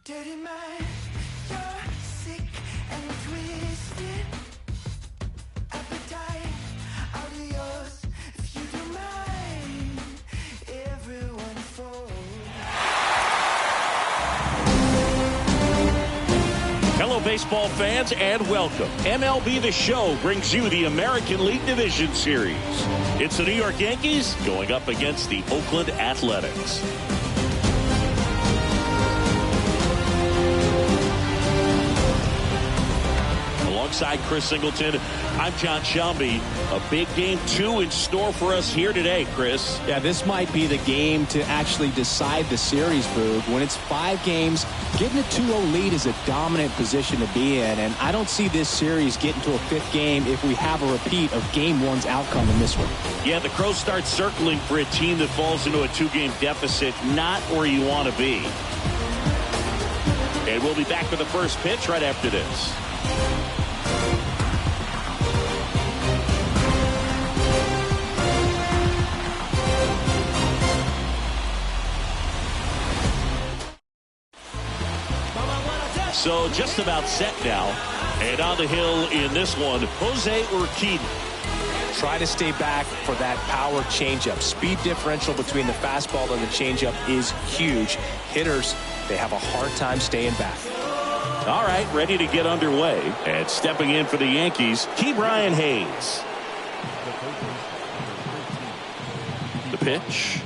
Dirty mind, you're sick and twisted. Appetite, I'll do yours if you don't mind. Everyone falls. Hello, baseball fans, and welcome. MLB The Show brings you the American League Division Series. It's the New York Yankees going up against the Oakland Athletics. Alongside Chris Singleton, I'm John Shelby. A big game 2 in store for us here today, Chris. Yeah, this might be the game to actually decide the series, Boog. When it's 5 games, getting a 2-0 lead is a dominant position to be in, and I don't see this series getting to a 5th game if we have a repeat of Game 1's outcome in this one. Yeah, the Crows start circling for a team that falls into a 2-game deficit, not where you want to be. And we'll be back for the first pitch right after this. So just about set now. And on the hill in this one, Jose Urquidy. Try to stay back for that power changeup. Speed differential between the fastball and the changeup is huge. Hitters, they have a hard time staying back. All right, ready to get underway. And stepping in for the Yankees, Brian Hayes. The pitch.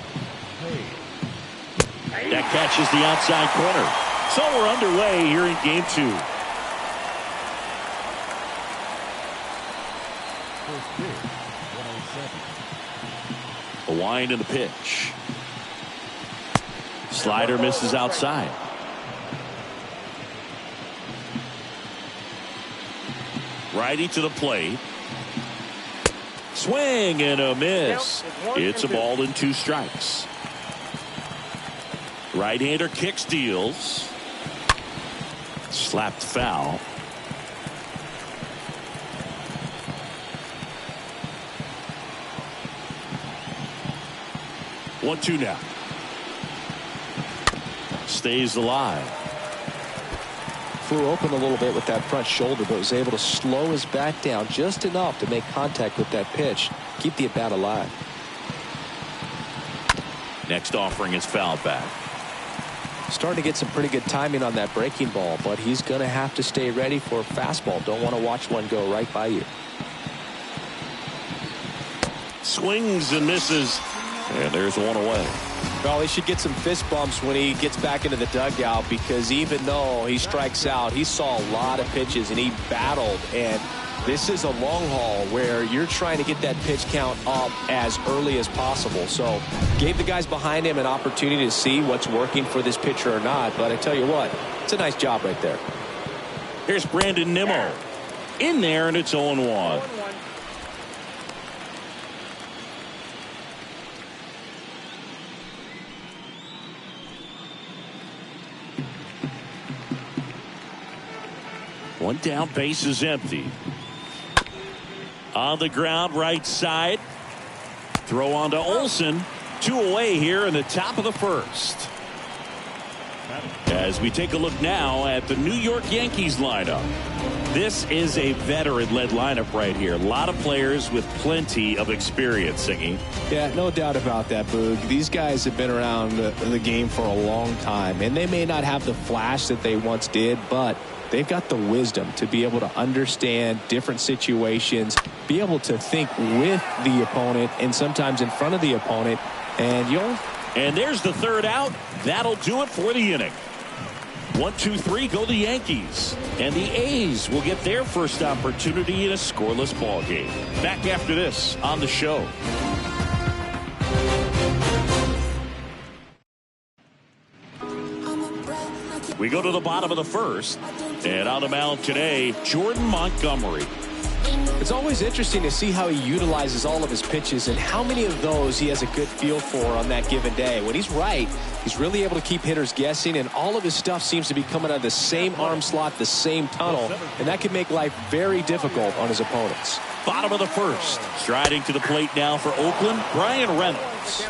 That catches the outside corner. So we're underway here in game 2. A wind in the pitch. Slider misses outside. Righty to the plate. Swing and a miss. It's a ball and 2 strikes. Right-hander kick steals. Slapped foul. One, 2 now. Stays alive. Flew open a little bit with that front shoulder, but was able to slow his back down just enough to make contact with that pitch. Keep the at-bat alive. Next offering is fouled back. Starting to get some pretty good timing on that breaking ball, but he's going to have to stay ready for a fastball. Don't want to watch one go right by you. Swings and misses, and there's one away. Well, he should get some fist bumps when he gets back into the dugout, because even though he strikes out, he saw a lot of pitches and he battled, and this is a long haul where you're trying to get that pitch count up as early as possible. So gave the guys behind him an opportunity to see what's working for this pitcher or not. But I tell you what, it's a nice job right there. Here's Brandon Nimmo in there, and it's 0-1. One down, base is empty. On the ground, right side. Throw on to Olsen. 2 away here in the top of the first. As we take a look now at the New York Yankees lineup. This is a veteran-led lineup right here. A lot of players with plenty of experience, Singy. Yeah, no doubt about that, Boog. These guys have been around the game for a long time, and they may not have the flash that they once did, but they've got the wisdom to be able to understand different situations, be able to think with the opponent and sometimes in front of the opponent. And there's the third out. That'll do it for the inning. 1, 2, 3 go the Yankees. And the A's will get their first opportunity in a scoreless ball game. Back after this on the show. We go to the bottom of the first. And on the mound today, Jordan Montgomery. It's always interesting to see how he utilizes all of his pitches and how many of those he has a good feel for on that given day. When he's right, he's really able to keep hitters guessing, and all of his stuff seems to be coming out of the same arm slot, the same tunnel, and that can make life very difficult on his opponents. Bottom of the first. Striding to the plate now for Oakland, Brian Reynolds.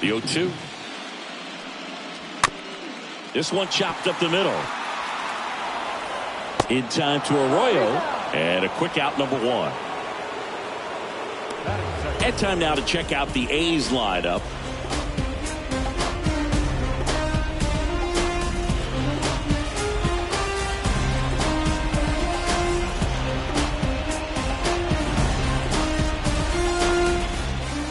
The 0-2. This one chopped up the middle. In time to Arroyo. And a quick out, number 1. And time now to check out the A's lineup.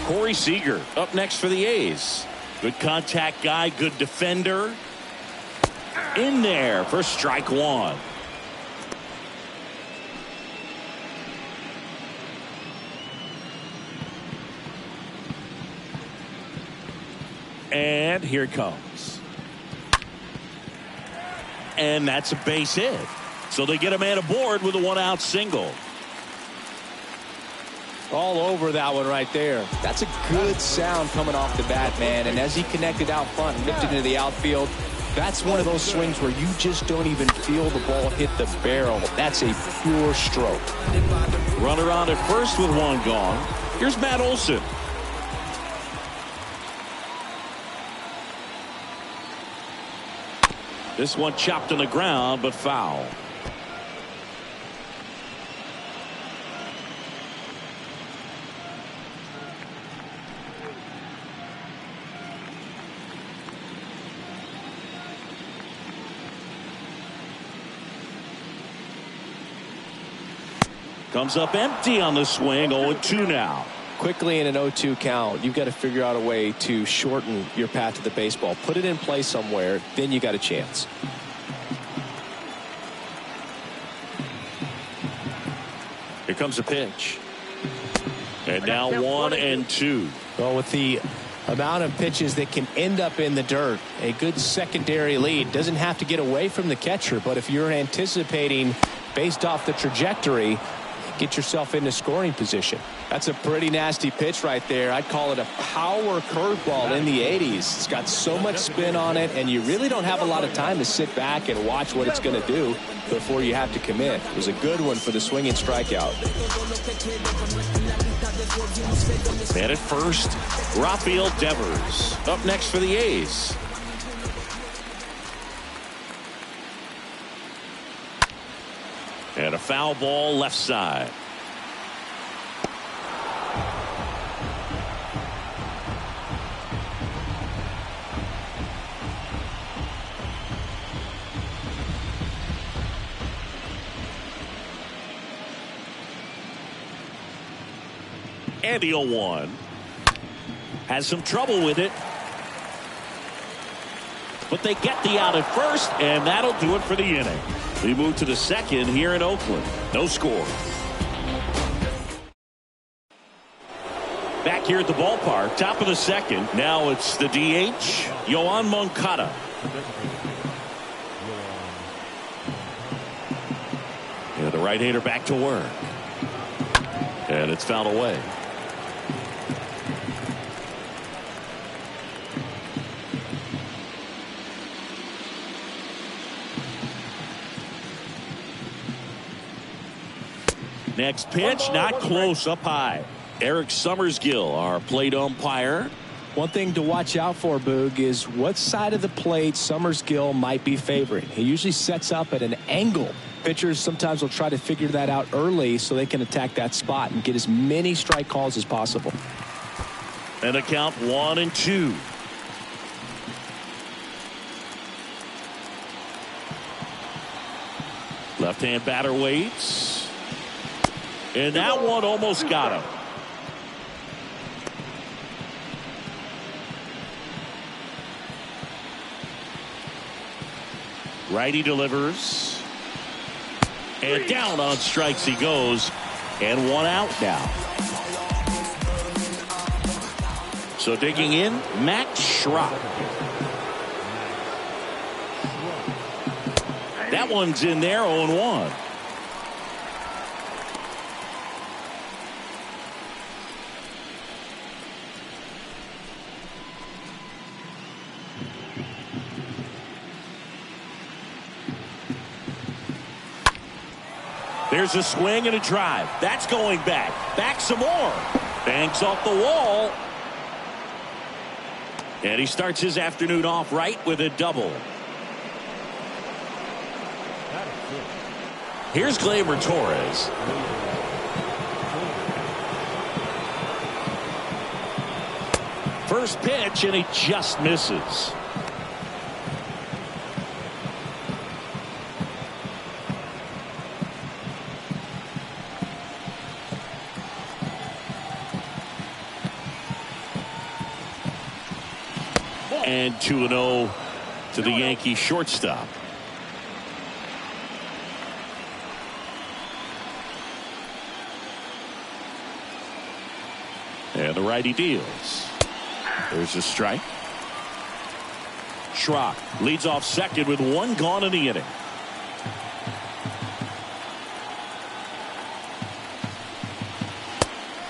Corey Seager up next for the A's. Good contact guy, good defender. In there for strike 1. And here it comes. And that's a base hit. So they get a man aboard with a 1-out single. All over that one right there. That's a good sound coming off the bat, man. And as he connected out front and lifted into the outfield, that's one of those swings where you just don't even feel the ball hit the barrel. That's a pure stroke. Runner on at first with 1 gone. Here's Matt Olson. This one chopped on the ground, but foul. Comes up empty on the swing. 0-2 now. Quickly in an 0-2 count, you've got to figure out a way to shorten your path to the baseball. Put it in play somewhere, then you got a chance. Here comes a pitch. And now 1-2. Well, with the amount of pitches that can end up in the dirt, a good secondary lead. Doesn't have to get away from the catcher, but if you're anticipating based off the trajectory, get yourself into scoring position. That's a pretty nasty pitch right there. I'd call it a power curveball in the 80s. It's got so much spin on it, and you really don't have a lot of time to sit back and watch what it's going to do before you have to commit. It was a good one for the swinging strikeout. Man at first, Rafael Devers up next for the A's. And a foul ball left side. And the 0-1. Has some trouble with it. But they get the out at first, and that'll do it for the inning. We move to the second here in Oakland. No score. Back here at the ballpark, top of the second. Now it's the DH, Yoan Moncada. And the right-hander back to work. And it's fouled away. Next pitch, not close, up high. Eric Summersgill, our plate umpire. One thing to watch out for, Boog, is what side of the plate Summersgill might be favoring. He usually sets up at an angle. Pitchers sometimes will try to figure that out early so they can attack that spot and get as many strike calls as possible. And a count 1-2. Left-hand batter waits. And that one almost got him. Righty delivers. And down on strikes he goes. And 1 out now. So digging in, Matt Schrock. That one's in there, 0-1. There's a swing and a drive. That's going back. Back some more. Banks off the wall. And he starts his afternoon off right with a double. Here's Gleyber Torres. First pitch, and he just misses. And 2-0 to the Yankee shortstop. And the righty deals. There's a strike. Schrock leads off second with one gone in the inning.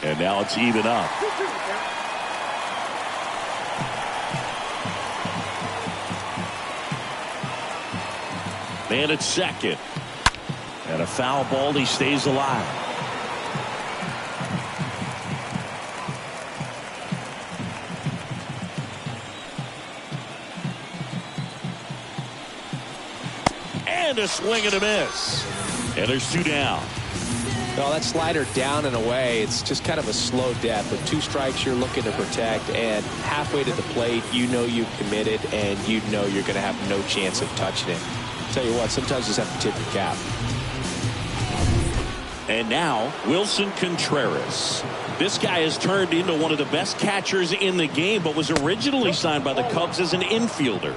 And now it's even up. Man at second. And a foul ball. He stays alive. And a swing and a miss. And there's two down. No, that slider down and away. It's just kind of a slow death. With 2 strikes, you're looking to protect. And halfway to the plate, you know you've committed. And you know you're going to have no chance of touching it. Tell you what, sometimes you just have to tip your cap. And now Wilson Contreras. This guy has turned into one of the best catchers in the game, but was originally signed by the Cubs as an infielder.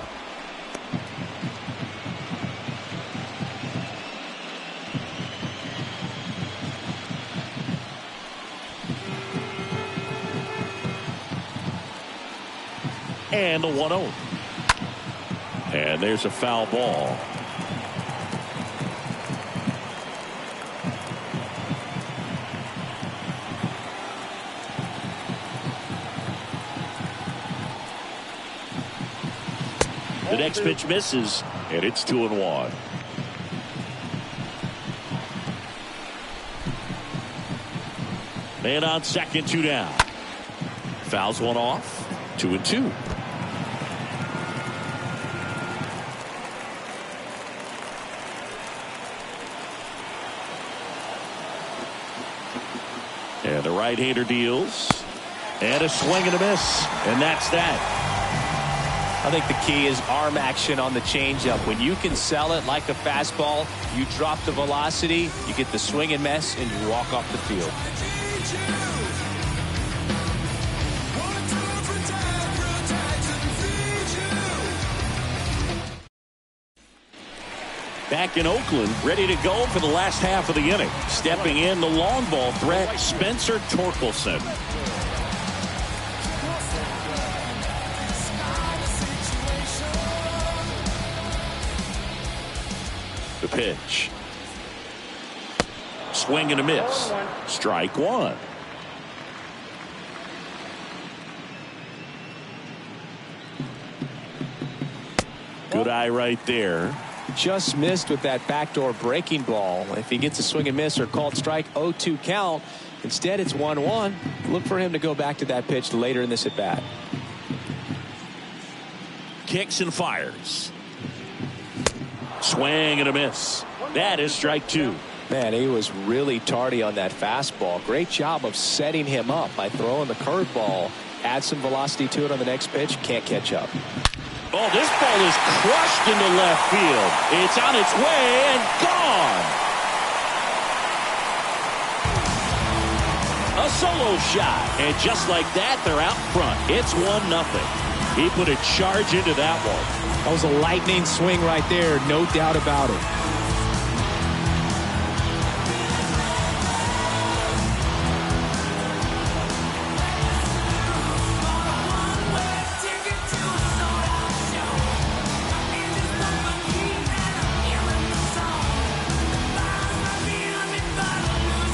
And a 1-0. And there's a foul ball. The next pitch misses, and it's 2-1. Man on second, 2 down. Fouls one off, 2-2. And the right-hander deals. And a swing and a miss. And that's that. I think the key is arm action on the changeup. When you can sell it like a fastball, you drop the velocity, you get the swing and miss, and you walk off the field. Back in Oakland, ready to go for the last half of the inning. Stepping in, the long ball threat, Spencer Torkelson. The pitch. Swing and a miss. Strike one. Good eye right there. Just missed with that backdoor breaking ball. If he gets a swing and miss or called strike, 0-2 count. Instead, it's 1-1. Look for him to go back to that pitch later in this at bat. Kicks and fires. Swing and a miss. That is strike two. Man, he was really tardy on that fastball. Great job of setting him up by throwing the curveball. Add some velocity to it on the next pitch. Can't catch up. Oh, this ball is crushed into left field. It's on its way and gone. A solo shot. And just like that, they're out front. It's 1-0. He put a charge into that one. That was a lightning swing right there. No doubt about it.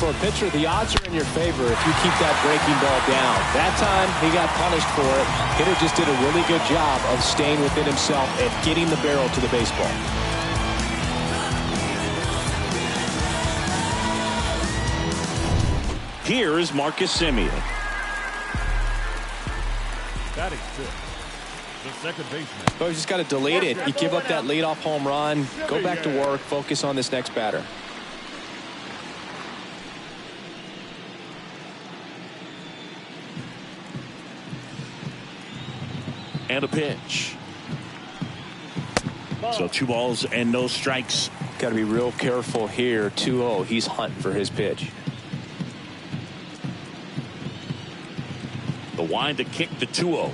For a pitcher, the odds are in your favor if you keep that breaking ball down. That time, he got punished for it. Hitter just did a really good job of staying within himself and getting the barrel to the baseball. Here is Marcus Semien. That is good. the second baseman. Oh, you just got to delete it. You give up that leadoff home run. Go back to work. Focus on this next batter. And a pitch. So 2 balls and no strikes. Got to be real careful here. 2-0. He's hunting for his pitch. The wind to kick the 2-0.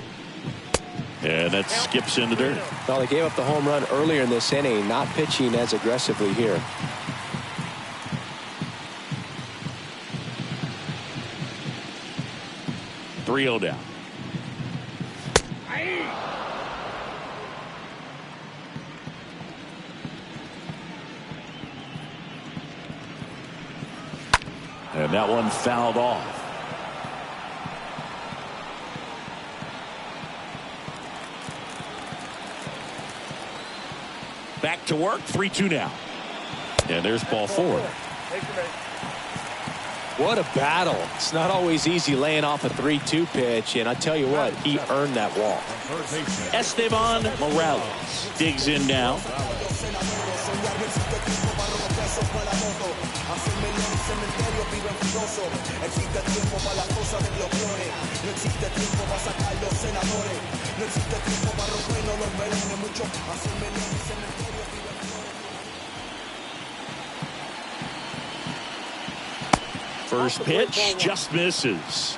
And that skips in the dirt. Well, they gave up the home run earlier in this inning, not pitching as aggressively here. Three-0 down. And that one fouled off. Back to work, 3-2 now. And there's ball 4. What a battle. It's not always easy laying off a 3-2 pitch, and I tell you what, he earned that walk. Esteban Morales digs in now. First pitch just misses.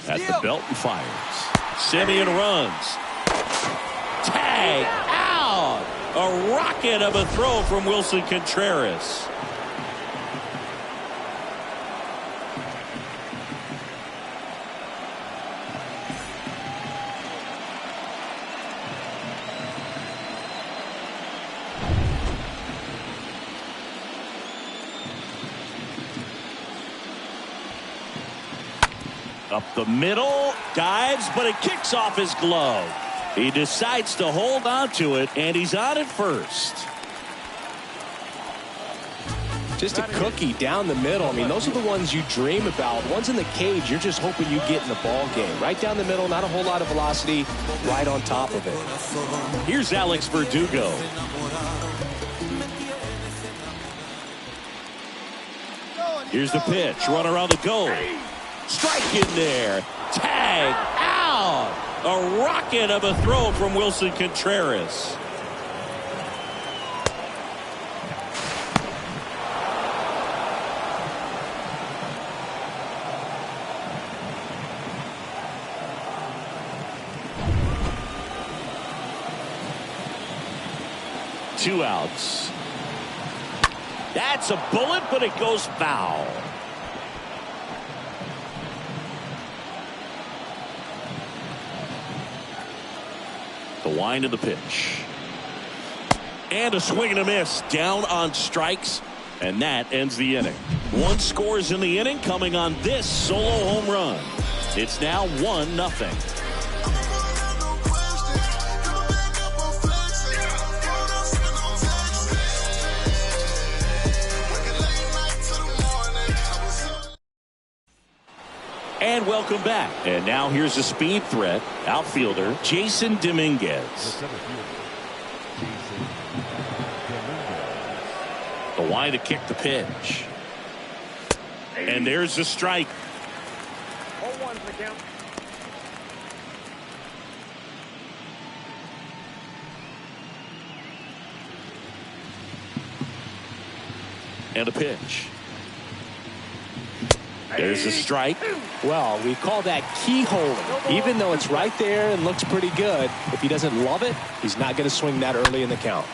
At the belt and fires. Simeon runs. Tag out. A rocket of a throw from Wilson Contreras. Up the middle, dives, but it kicks off his glove. He decides to hold on to it, and he's on at first. Just a cookie down the middle. I mean, those are the ones you dream about. Ones in the cage, you're just hoping you get in the ball game. Right down the middle, not a whole lot of velocity, right on top of it. Here's Alex Verdugo. Here's the pitch, runner on the go. Strike in there. Tag out. A rocket of a throw from Wilson Contreras. Two outs. That's a bullet, but it goes foul. The wind of the pitch. And a swing and a miss down on strikes. And that ends the inning. 1 scores in the inning coming on this solo home run. It's now 1-0. And welcome back. And now here's a speed threat. Outfielder Jason Dominguez. The wind to kick the pitch. And there's the strike. 0-1's the count. And a pitch. There's a strike. Well, we call that keyholing. Even though it's right there and looks pretty good, if he doesn't love it, he's not going to swing that early in the count.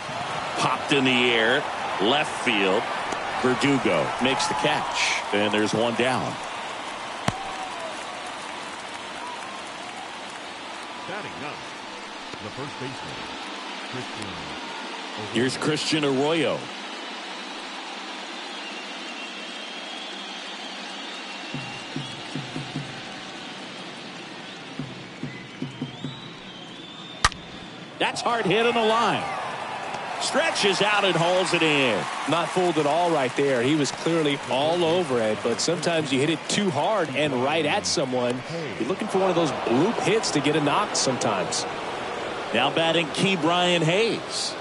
Popped in the air. Left field. Verdugo makes the catch. And there's one down. Batting ninth, the first baseman, Christian Arroyo. Here's Christian Arroyo. That's hard hit on the line. Stretches out and hauls it in. Not fooled at all right there. He was clearly all over it, but sometimes you hit it too hard and right at someone. You're looking for one of those bloop hits to get a knock sometimes. Now batting Key Brian Hayes.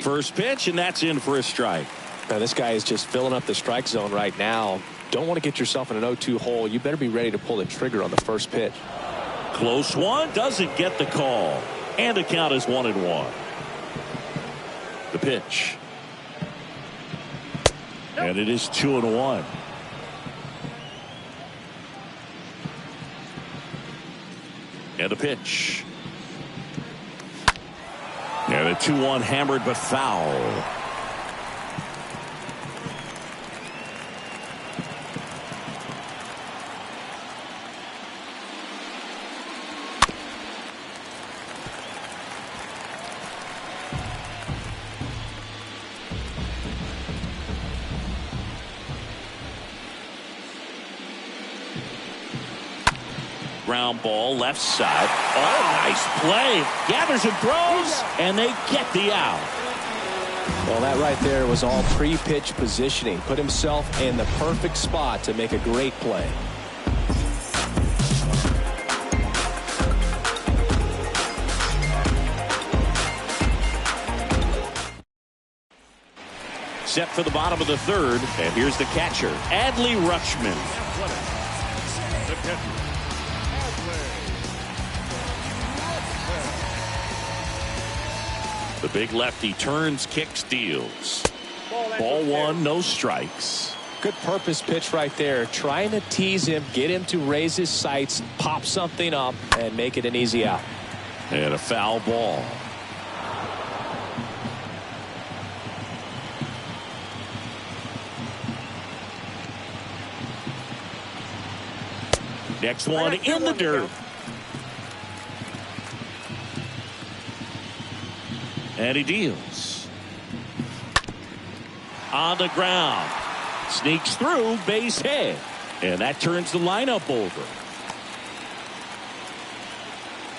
First pitch, and that's in for a strike. Now this guy is just filling up the strike zone right now. Don't want to get yourself in an 0-2 hole. You better be ready to pull the trigger on the first pitch. Close one, doesn't get the call. And the count is 1-1. The pitch. And it is 2-1. And the pitch. And a 2-1 hammered but foul. Ground ball left side. Oh, nice play. Gathers and throws, and they get the out. Well, that right there was all pre-pitch positioning. Put himself in the perfect spot to make a great play. Set for the bottom of the third, and here's the catcher, Adley Rutschman. The catcher. The big lefty turns, kicks, deals. Ball one, no strikes. Good purpose pitch right there. Trying to tease him, get him to raise his sights, pop something up, and make it an easy out. And a foul ball. Next one in the dirt. And he deals. On the ground. Sneaks through, base hit. And that turns the lineup over.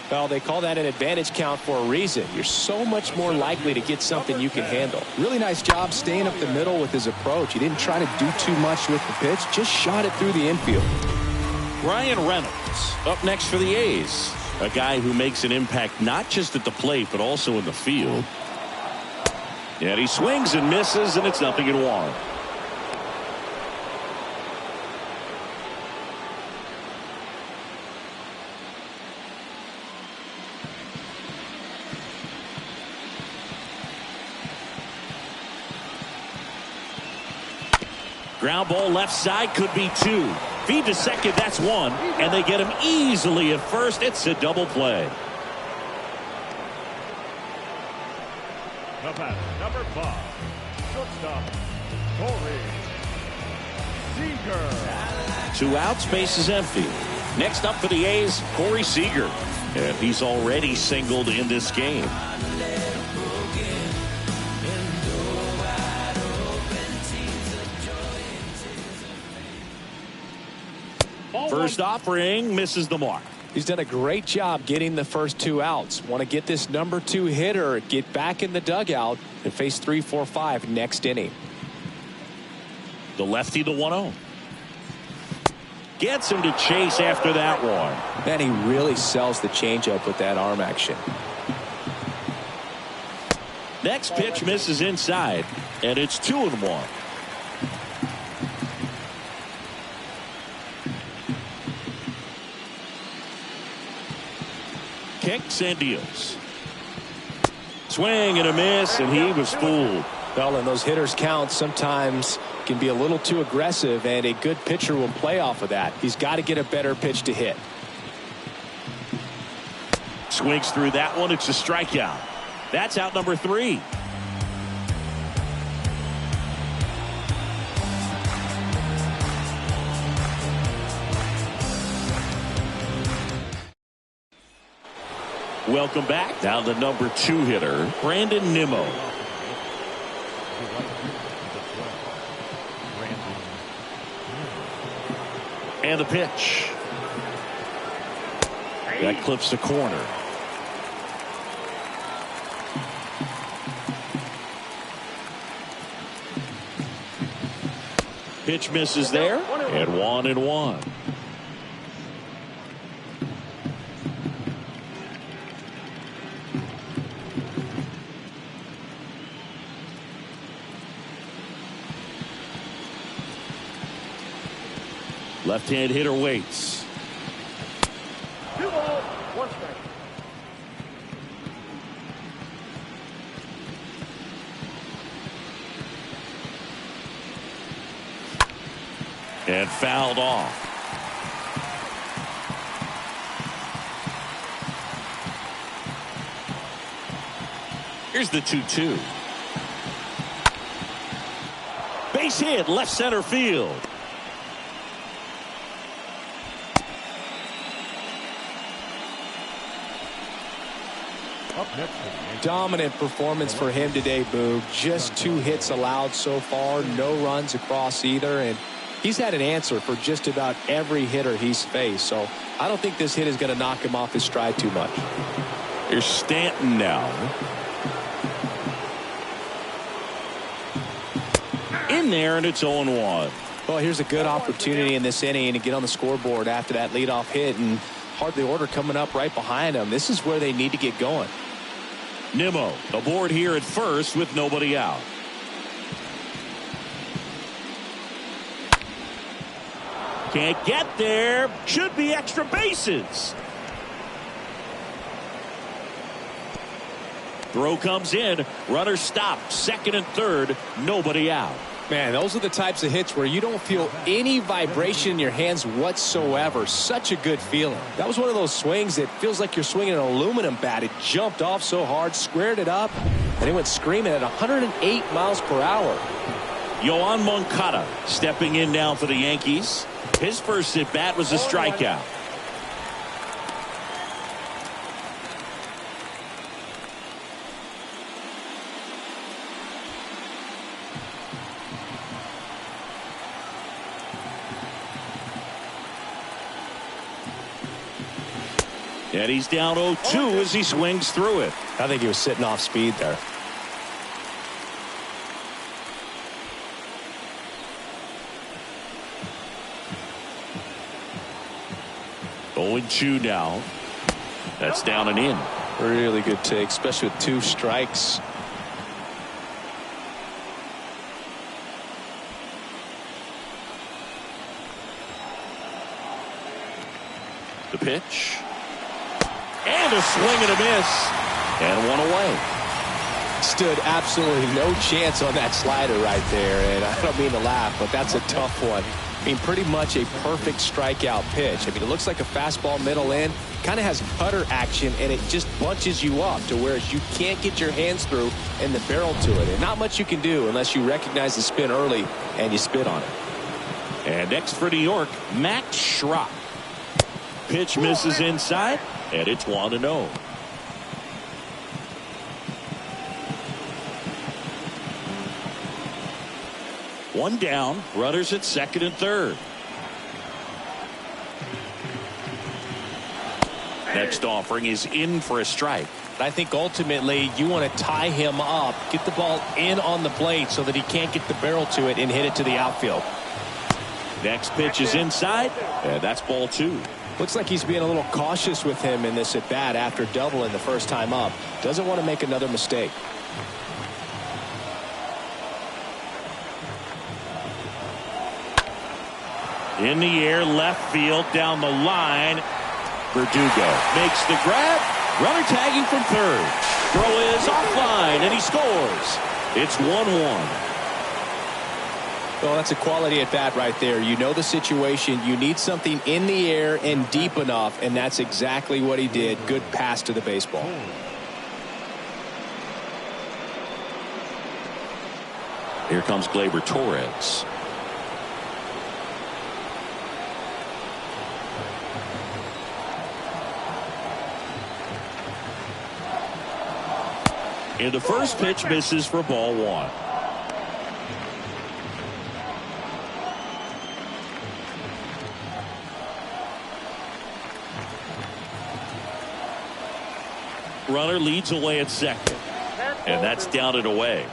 Well, they call that an advantage count for a reason. You're so much more likely to get something you can handle. Really nice job staying up the middle with his approach. He didn't try to do too much with the pitch, just shot it through the infield. Ryan Reynolds up next for the A's. A guy who makes an impact not just at the plate but also in the field. And he swings and misses, and it's 0-1. Ground ball left side, could be two. Feed to second, that's one. And they get him easily at first. It's a double play. The batter, number 5, shortstop, Corey Seager. 2 outs, base is empty. Next up for the A's, Corey Seager. And he's already singled in this game. First offering misses the mark. He's done a great job getting the first 2 outs. Want to get this number 2 hitter, get back in the dugout, and face 3, 4, 5 next inning. The lefty, the 1-0. Gets him to chase after that one. Man, he really sells the changeup with that arm action. Next pitch misses inside, and it's 2-1. Kicks and deals. Swing and a miss, and he was fooled. Well, and those hitters count sometimes can be a little too aggressive, and a good pitcher will play off of that. He's got to get a better pitch to hit. Swings through that one. It's a strikeout. That's out number 3. Welcome back. Now the number 2 hitter, Brandon Nimmo. And the pitch. That clips the corner. Pitch misses there, and 1-1. Left-hand hitter waits. 2 balls, 1 strike. And fouled off. Here's the 2-2. Base hit, left center field. Up next. Dominant performance for him today, Boog. Just 2 hits allowed so far, no runs across either, and he's had an answer for just about every hitter he's faced. So I don't think this hit is going to knock him off his stride too much. Here's Stanton now. In there, and it's 0-1. Well, here's a good opportunity in this inning to get on the scoreboard after that leadoff hit, and hardly order coming up right behind him. This is where they need to get going. Nimmo aboard here at first with nobody out. Can't get there. Should be extra bases. Throw comes in. Runner stopped. Second and third. Nobody out. Man, those are the types of hits where you don't feel any vibration in your hands whatsoever. Such a good feeling. That was one of those swings that feels like you're swinging an aluminum bat. It jumped off so hard, squared it up, and it went screaming at 108 miles per hour. Yoan Moncada stepping in now for the Yankees. His first at bat was a strikeout. And he's down 0-2 as he swings through it. I think he was sitting off speed there. 0-2 now. That's down and in. Really good take, especially with 2 strikes. The pitch. And a swing and a miss. And 1 away. Stood absolutely no chance on that slider right there. And I don't mean to laugh, but that's a tough one. I mean, pretty much a perfect strikeout pitch. I mean, it looks like a fastball middle in. Kind of has cutter action, and it just bunches you up to where you can't get your hands through and the barrel to it. And not much you can do unless you recognize the spin early and you spit on it. And next for New York, Max Schrock. Pitch misses inside, and it's 1-0. One down, runners at second and third. Next offering is in for a strike. I think ultimately you want to tie him up, get the ball in on the plate so that he can't get the barrel to it and hit it to the outfield. Next pitch is inside, and that's ball 2. Looks like he's being a little cautious with him in this at bat after doubling the first time up. Doesn't want to make another mistake. In the air, left field, down the line. Verdugo makes the grab. Runner tagging from third. Throw is offline, and he scores. It's 1-1. Well, that's a quality at bat right there. You know the situation. You need something in the air and deep enough, and that's exactly what he did. Good pass to the baseball. Here comes Gleyber Torres. And the first pitch misses for ball 1. runner leads away at second. And that's down and away.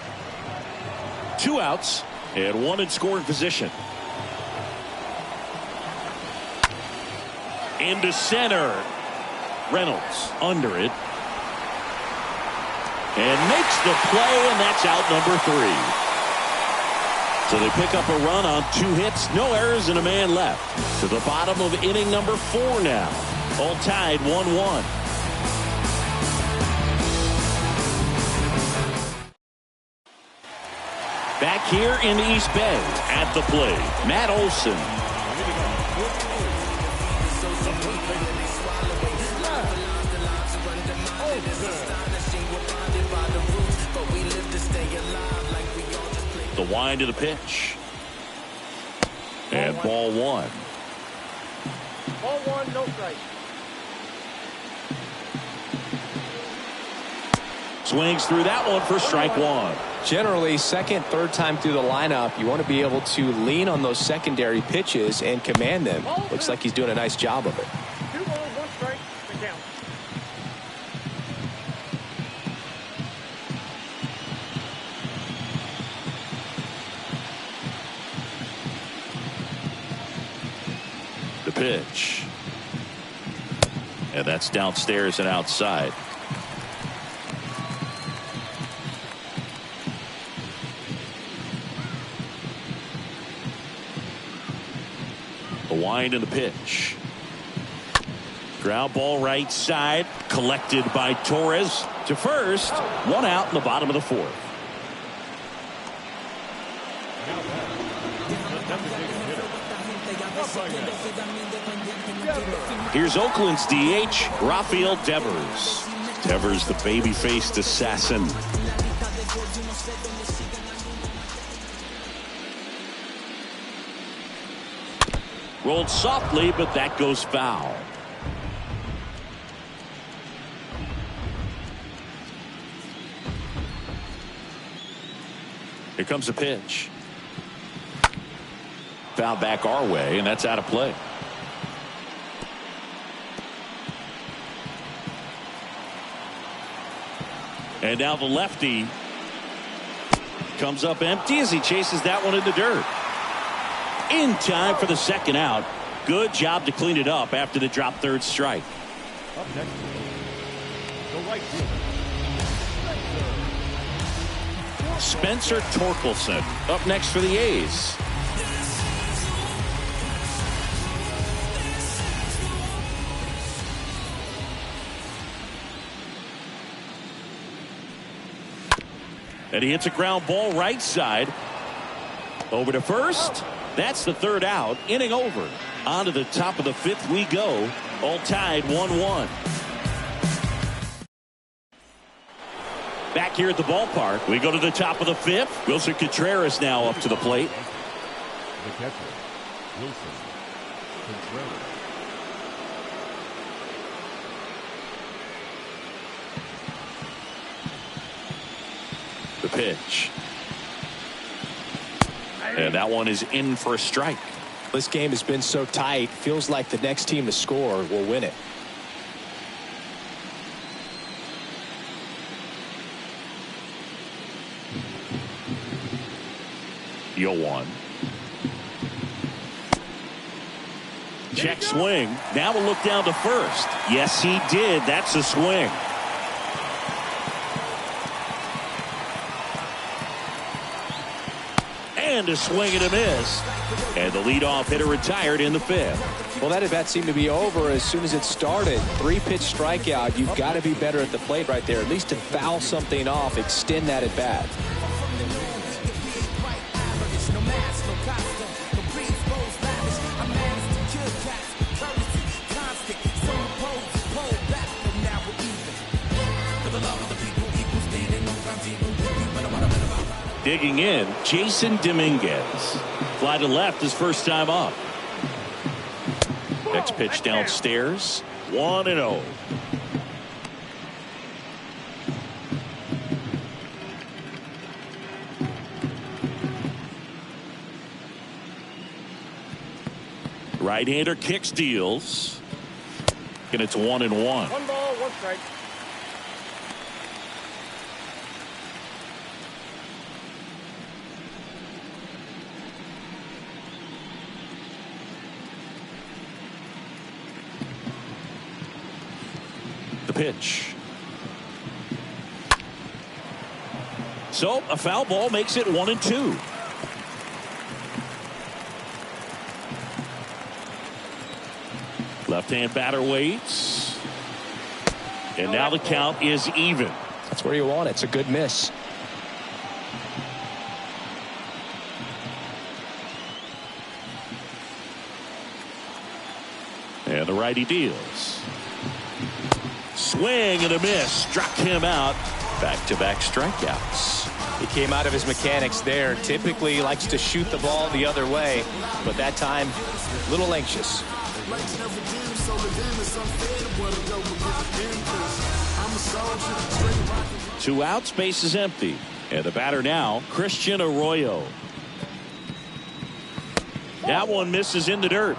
2 outs and 1 in scoring position. Into center. Reynolds under it. And makes the play, and that's out number 3. So they pick up a run on 2 hits, no errors, and a man left. To the bottom of inning number 4 now. All tied 1-1. Back here in the East Bay at the plate, Matt Olson. The wind of the pitch. And ball 1. Ball 1, no strike. Swings through that one for strike 1. Generally, second, third time through the lineup, you want to be able to lean on those secondary pitches and command them. Looks like he's doing a nice job of it. 2 balls, 1 strike, the count. The pitch. And that's downstairs and outside. The wind of the pitch. Ground ball right side. Collected by Torres to first. 1 out in the bottom of the 4th. Here's Oakland's DH, Rafael Devers. Devers, the baby-faced assassin. Rolled softly, but that goes foul. Here comes the pitch. Foul back our way, and that's out of play. And now the lefty comes up empty as he chases that one in the dirt. In time for the second out. Good job to clean it up after the drop third strike. Up next, the right fielder. Spencer Torkelson up next for the A's. And he hits a ground ball right side. Over to first. That's the third out. Inning over. On to the top of the 5th we go. All tied 1-1. Back here at the ballpark, we go to the top of the 5th. Wilson Contreras now up to the plate. The catcher, Wilson Contreras. The pitch. And that one is in for a strike. This game has been so tight. Feels like the next team to score will win it. 0-1. Check swing. Now we'll look down to first. Yes, he did. That's a swing. And a swing and a miss. And the leadoff hitter retired in the 5th. Well, that at-bat seemed to be over as soon as it started. 3-pitch strikeout. You've got to be better at the plate right there. At least to foul something off, extend that at-bat. Digging in, Jason Dominguez. Fly to left his first time up. Next pitch downstairs. 1-0. Right-hander kicks, deals. And it's 1-1. 1 ball, 1 strike. The pitch. So a foul ball makes it 1-2. Left-hand batter waits. And now the count is even. That's where you want it. It's a good miss. And the righty deals. Swing and a miss. Struck him out. Back-to-back strikeouts. He came out of his mechanics there. Typically he likes to shoot the ball the other way, but that time a little anxious. Two outs, base is empty. And the batter now, Christian Arroyo. That one misses in the dirt.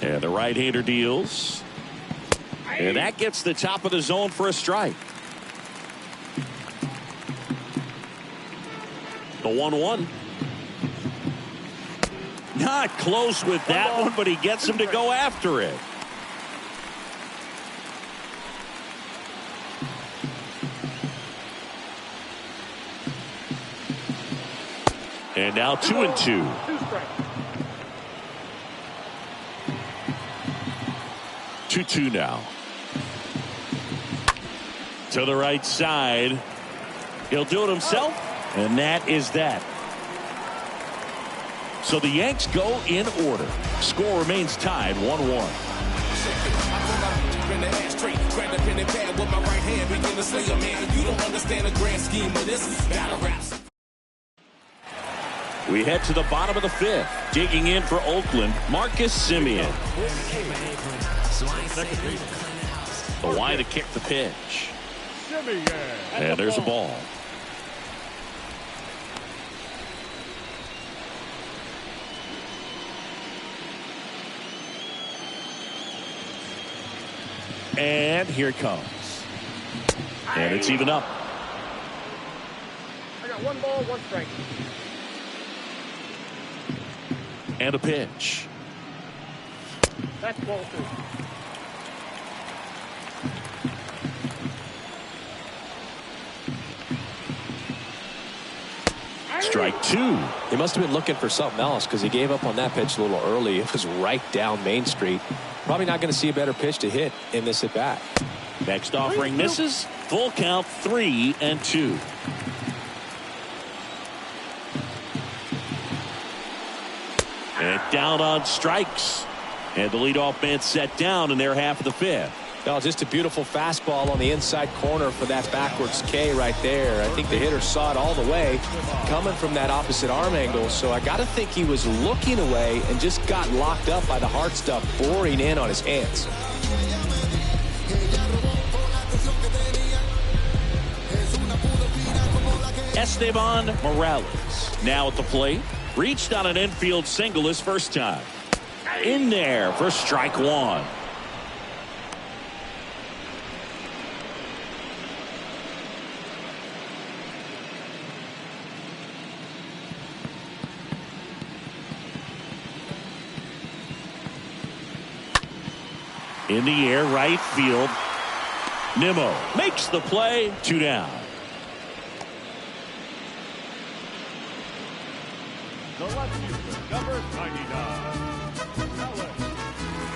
And the right-hander deals. And that gets the top of the zone for a strike. The 1-1. Not close with that one, but he gets him to go after it. And now 2-2. 2-2 now. To the right side. He'll do it himself. And that is that. So the Yanks go in order. Score remains tied 1-1. We head to the bottom of the fifth. Digging in for Oakland, Marcus Semien. The line to kick the pitch. And there's a ball. And here it comes. And it's even up. I got 1 ball, 1 strike. And a pitch. That's ball 2. Strike 2. He must have been looking for something else because he gave up on that pitch a little early. It was right down Main Street. Probably not going to see a better pitch to hit in this at bat. Next offering misses. Full count 3-2. And down on strikes. And the leadoff man set down in their half of the fifth. No, just a beautiful fastball on the inside corner for that backwards K right there. I think the hitter saw it all the way coming from that opposite arm angle. So I got to think he was looking away and just got locked up by the hard stuff boring in on his hands. Esteban Morales now at the plate. Reached on an infield single his first time. In there for strike 1. In the air, right field. Nimmo makes the play. 2 down. The left fielder, number 99.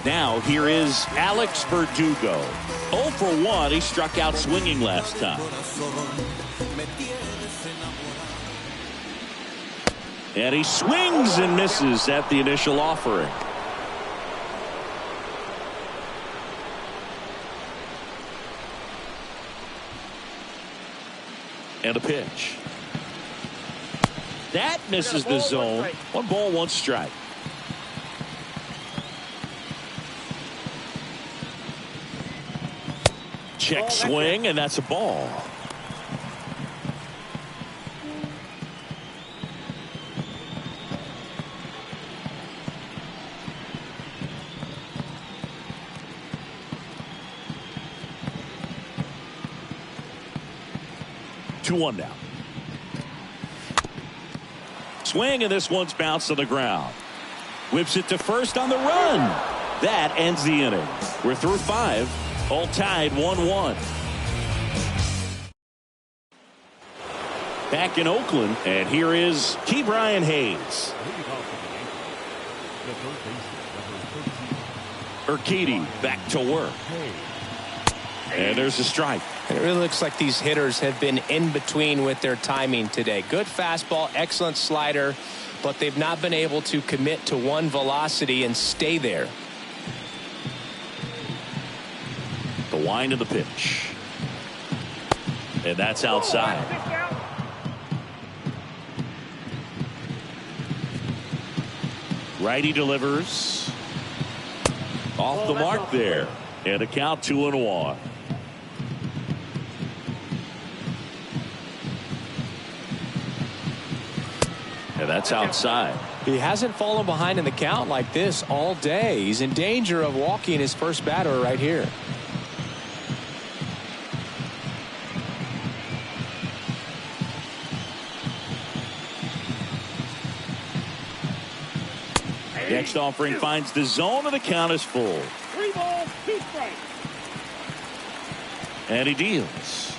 Now here is Alex Verdugo. 0 for 1. He struck out swinging last time. And he swings and misses at the initial offering. And a pitch. That misses the zone. 1 ball, 1 strike. Check swing, and that's a ball. Two one now. Swing, and this one's bounced on the ground. Whips it to first on the run. That ends the inning. We're through 5, all tied 1-1. Back in Oakland, and here is Ke'Bryan Hayes. Urquidy back to work. And there's a strike. And it really looks like these hitters have been in between with their timing today. Good fastball, excellent slider, but they've not been able to commit to one velocity and stay there. The wind of the pitch. And that's outside. Righty delivers. Off the mark there. And a count 2-1. And that's outside. He hasn't fallen behind in the count like this all day. He's in danger of walking his first batter right here. Next offering finds the zone, and the count is full. 3 balls, 2 strikes. And he deals.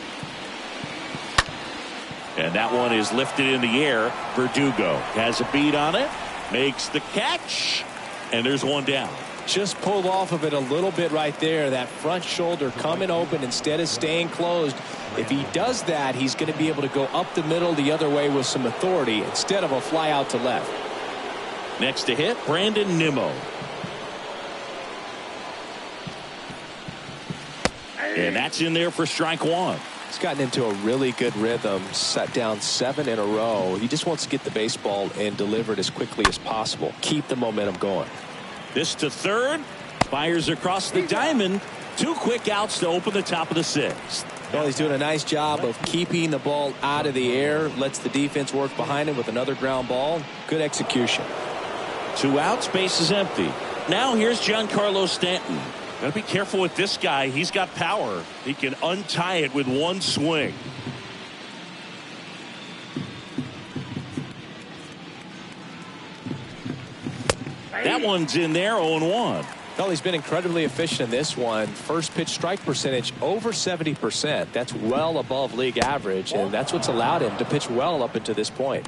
And that one is lifted in the air. Verdugo has a beat on it, makes the catch, and there's one down. Just pulled off of it a little bit right there. That front shoulder coming open instead of staying closed. If he does that, he's going to be able to go up the middle the other way with some authority instead of a fly out to left. Next to hit, Brandon Nimmo. And that's in there for strike 1. He's gotten into a really good rhythm, set down 7 in a row. He just wants to get the baseball and deliver it as quickly as possible. Keep the momentum going. This to third. Fires across the diamond. 2 quick outs to open the top of the 6th. Well, he's doing a nice job of keeping the ball out of the air. Lets the defense work behind him with another ground ball. Good execution. 2 outs, base is empty. Now here's Giancarlo Stanton. Got to be careful with this guy. He's got power. He can untie it with one swing. That one's in there, 0-1. Well, he's been incredibly efficient in this one. First pitch strike percentage over 70%. That's well above league average, and that's what's allowed him to pitch well up until this point.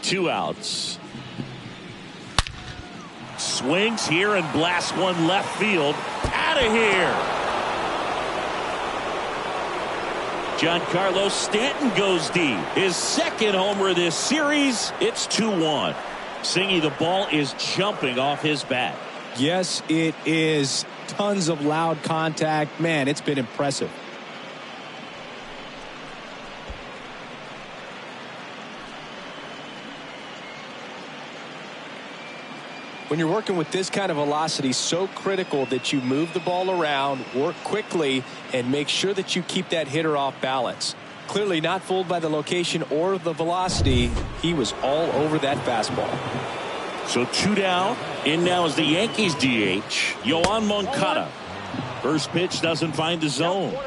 Two outs. Swings here and blasts one left field. Out of here. Giancarlo Stanton goes deep. His second homer of this series. It's 2-1. Singy, the ball is jumping off his bat. Yes, it is. Tons of loud contact. Man, it's been impressive. When you're working with this kind of velocity, so critical that you move the ball around, work quickly, and make sure that you keep that hitter off balance. Clearly not fooled by the location or the velocity. He was all over that fastball. So 2 down. In now is the Yankees DH, Yoan Moncada. First pitch doesn't find the zone.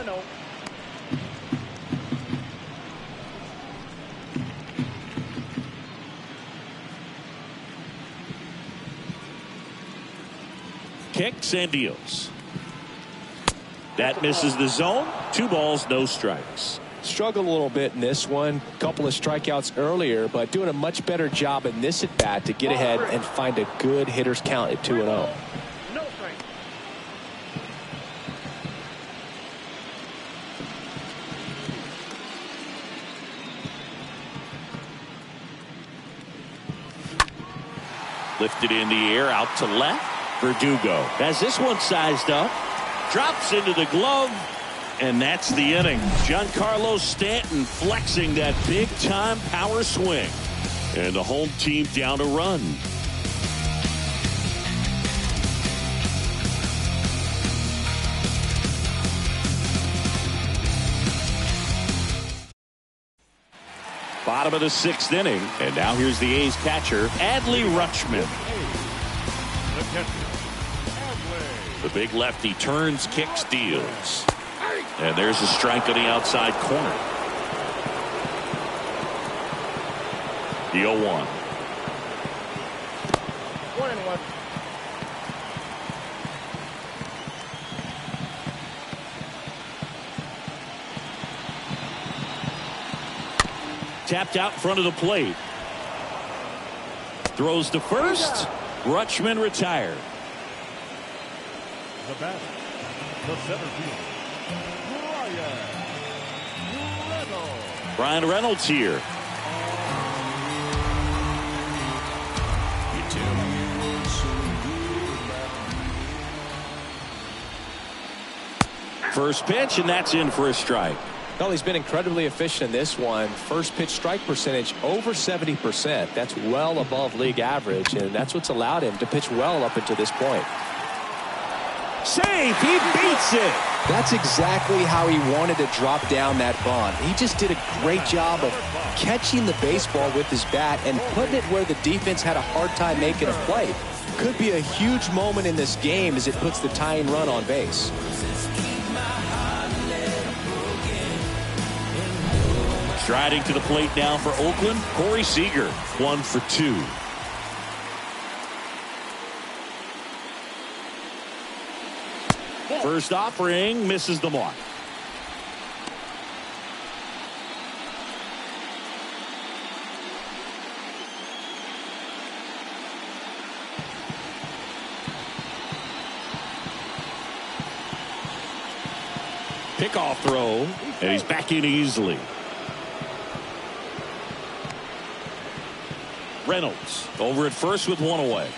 Kicks and deals. That misses the zone. 2 balls, no strikes. Struggled a little bit in this one. Couple of strikeouts earlier, but doing a much better job in this at bat to get ahead and find a good hitter's count at 2-0. No strike. Lifted in the air, out to left. Verdugo has this one sized up. Drops into the glove. And that's the inning. Giancarlo Stanton flexing that big-time power swing. And the home team down a run. Bottom of the 6th inning. And now here's the A's catcher, Adley Rutschman. The catcher, Adley. The big lefty turns, kicks, deals. And there's a strike on the outside corner. The 0-1. 1-1. Tapped out in front of the plate. Throws to first. Rutschman retired. The batter, the center fielder, Brian Reynolds here. First pitch, and that's in for a strike. Well, he's been incredibly efficient in this one. First pitch strike percentage over 70%. That's well above league average, and that's what's allowed him to pitch well up until this point. Safe, he beats it. That's exactly how he wanted to drop down that bunt. He just did a great job of catching the baseball with his bat and putting it where the defense had a hard time making a play. Could be a huge moment in this game as it puts the tying run on base. Striding to the plate now for Oakland, Corey Seager, 1 for 2. First offering misses the mark. Pickoff throw, and he's back in easily. Reynolds over at first with one away.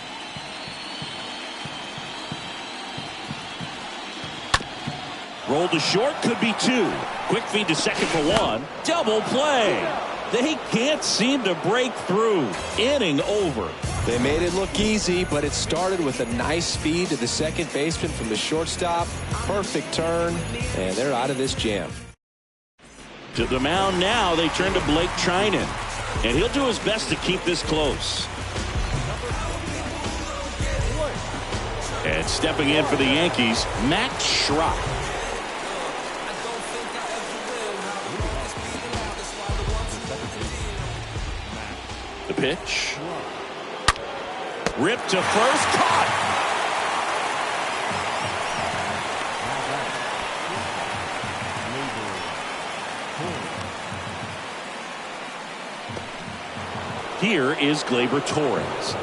Rolled to short, could be 2. Quick feed to second for 1. Double play. They can't seem to break through. Inning over. They made it look easy, but it started with a nice feed to the second baseman from the shortstop. Perfect turn, and they're out of this jam. To the mound now, they turn to Blake Trinan. And he'll do his best to keep this close. And stepping in for the Yankees, Max Schrock. The pitch. Ripped to first, caught. Here is Gleyber Torres.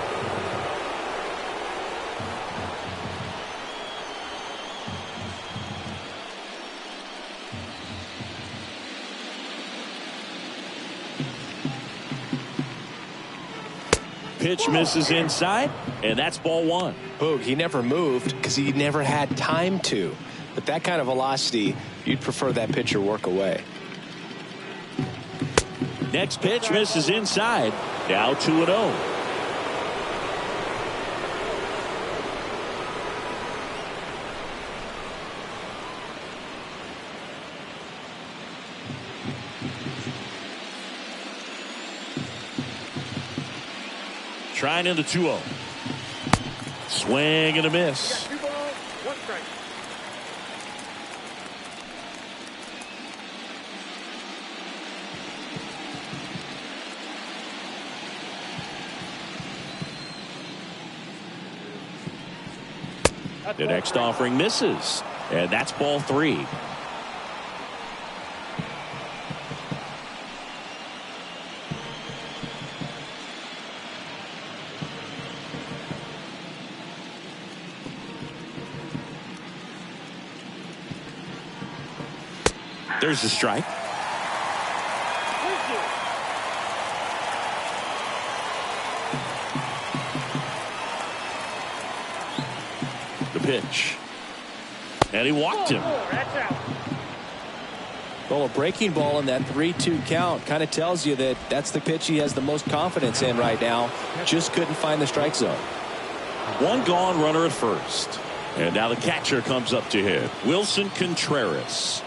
Pitch misses inside, and that's ball 1. Boog, he never moved because he never had time to. But that kind of velocity, you'd prefer that pitcher work away. Next pitch misses inside. Now 2-0. Trying into 2-0. Swing and a miss. 2 balls, 1 strike. The next offering misses, and that's ball 3. There's the strike. The pitch. And he walked him. Well, a breaking ball in that 3-2 count kind of tells you that that's the pitch he has the most confidence in right now. Just couldn't find the strike zone. One gone, runner at first. And now the catcher comes up to hit. Wilson Contreras.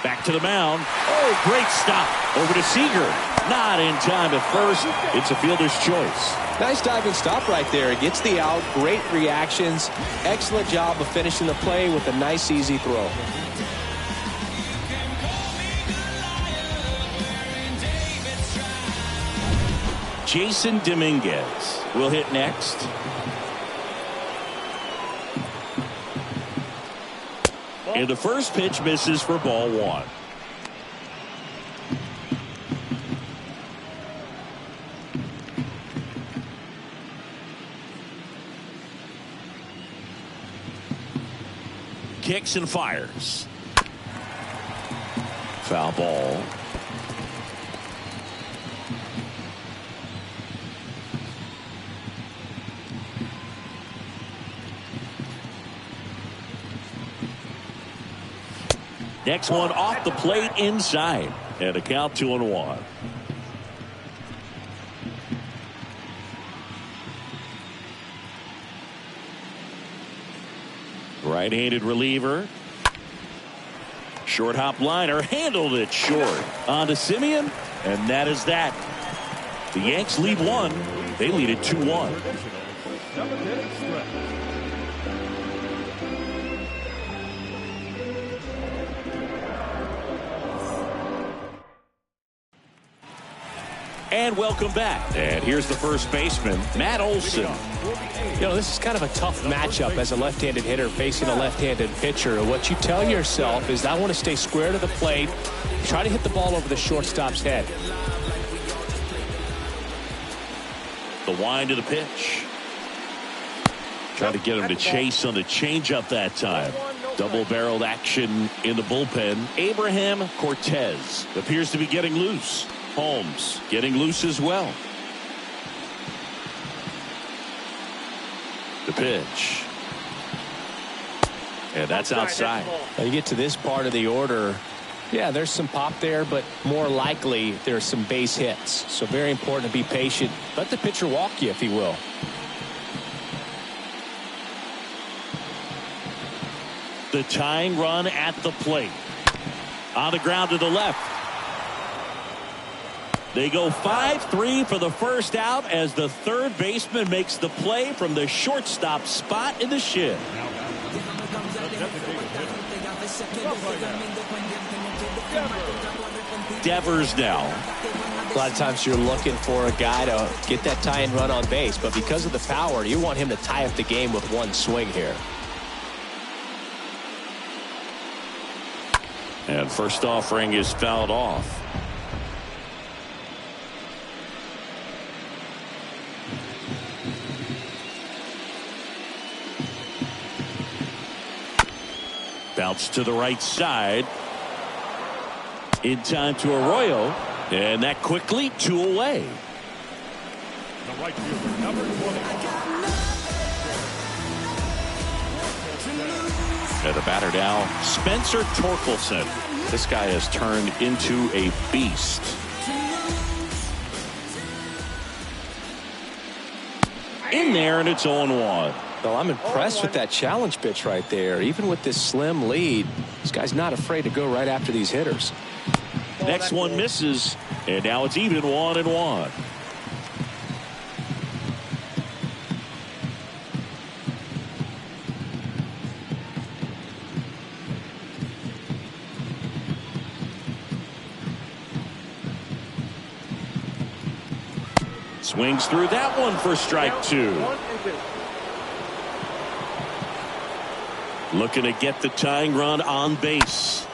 Back to the mound. Oh, great stop. Over to Seager. Not in time at first. It's a fielder's choice. Nice diving stop right there. Gets the out. Great reactions. Excellent job of finishing the play with a nice, easy throw. Jason Dominguez will hit next. And the first pitch misses for ball one. Kicks and fires. Foul ball. Next one off the plate inside. And a count 2-1. Right-handed reliever. Short hop liner. Handled it short. On to Simeon. And that is that. The Yanks lead one. They lead it 2-1. And welcome back. And here's the first baseman, Matt Olson. You know, this is kind of a tough matchup as a left-handed hitter facing a left-handed pitcher. What you tell yourself is, I want to stay square to the plate, try to hit the ball over the shortstop's head. The wind of the pitch. Try to get him to chase on the changeup that time. Double-barreled action in the bullpen. Abraham Cortez appears to be getting loose. Holmes getting loose as well. The pitch. And that's outside. Now you get to this part of the order. Yeah, there's some pop there, but more likely there's some base hits. So very important to be patient. Let the pitcher walk you, if he will. The tying run at the plate. On the ground to the left. They go 5-3 for the first out as the third baseman makes the play from the shortstop spot in the shed. Devers now. A lot of times you're looking for a guy to get that tying run on base, but because of the power, you want him to tie up the game with one swing here. And first offering is fouled off. Bounce to the right side. In time to Arroyo. And that quickly 2 away. The right fielder, number 20. And the batter now, Spencer Torkelson. This guy has turned into a beast. In there, and it's 0-1. Well, I'm impressed with that challenge pitch right there. Even with this slim lead, this guy's not afraid to go right after these hitters. Next one misses, and now it's even 1-1. Swings through that one for strike 2. Looking to get the tying run on base.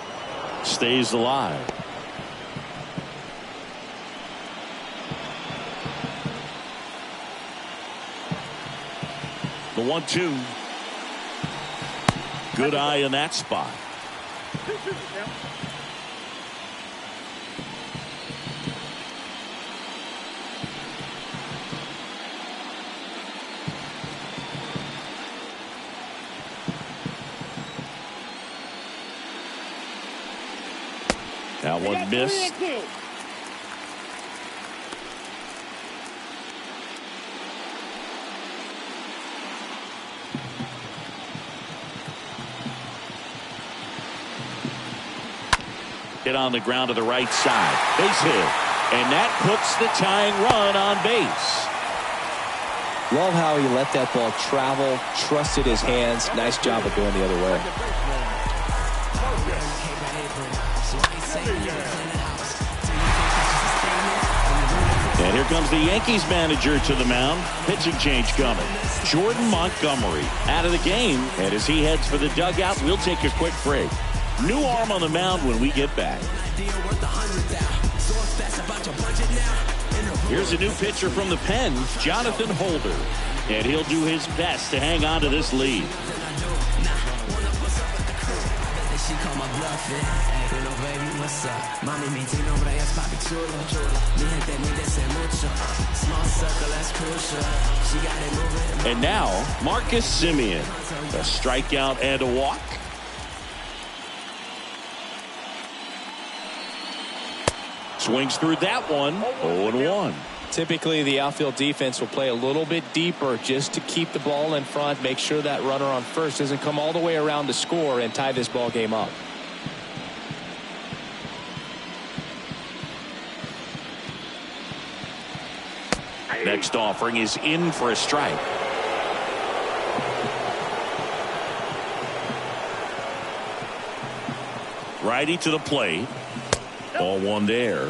Stays alive. The 1-2. Good eye in that spot. That one missed. Hit on the ground to the right side. Base hit. And that puts the tying run on base. Love how he let that ball travel, trusted his hands. Nice job of going the other way. And here comes the Yankees manager to the mound. Pitching change coming. Jordan Montgomery out of the game. And as he heads for the dugout, we'll take a quick break. New arm on the mound when we get back. Here's a new pitcher from the pen, Jonathan Holder. And he'll do his best to hang on to this lead. And now, Marcus Semien. A strikeout and a walk. Swings through that one. 0-1. Typically, the outfield defense will play a little bit deeper just to keep the ball in front, make sure that runner on first doesn't come all the way around to score and tie this ball game up. Next offering is in for a strike. Righty to the plate. Ball one there.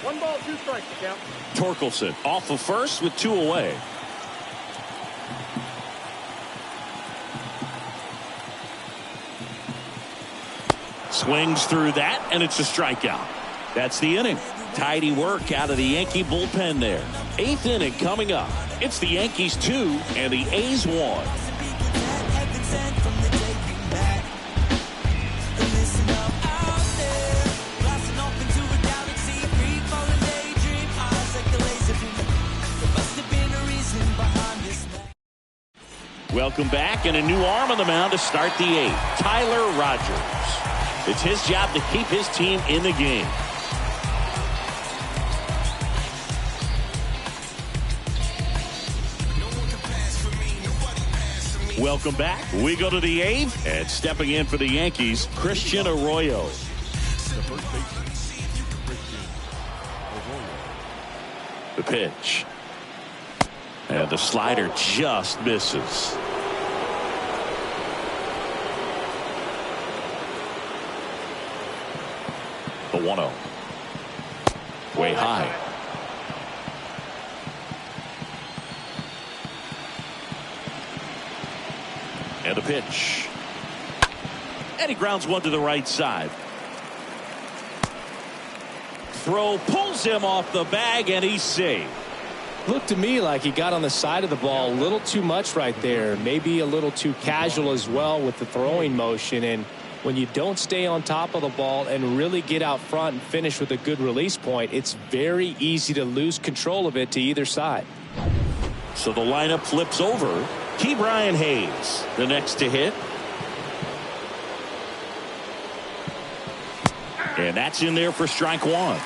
1 ball, 2 strikes to count. Torkelson off of first with 2 away. Swings through that, and it's a strikeout. That's the inning. Tidy work out of the Yankee bullpen there. 8th inning coming up. It's the Yankees 2 and the A's 1. Welcome back, and a new arm on the mound to start the 8th. Tyler Rogers. It's his job to keep his team in the game. Welcome back. We go to the 8th, and stepping in for the Yankees, Christian Arroyo. The pitch. And the slider just misses. The 1-0. Way high. And a pitch. And he grounds one to the right side. Throw pulls him off the bag, and he's safe. Looked to me like he got on the side of the ball a little too much right there. Maybe a little too casual as well with the throwing motion. And when you don't stay on top of the ball and really get out front and finish with a good release point, it's very easy to lose control of it to either side. So the lineup flips over. Ke'Bryan Hayes, the next to hit. And that's in there for strike 1.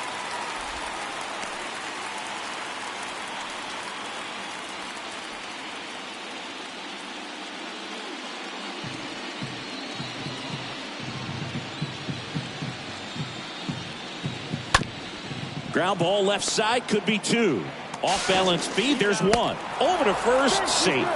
Ground ball left side, could be 2. Off balance speed, there's 1. Over to first, safe.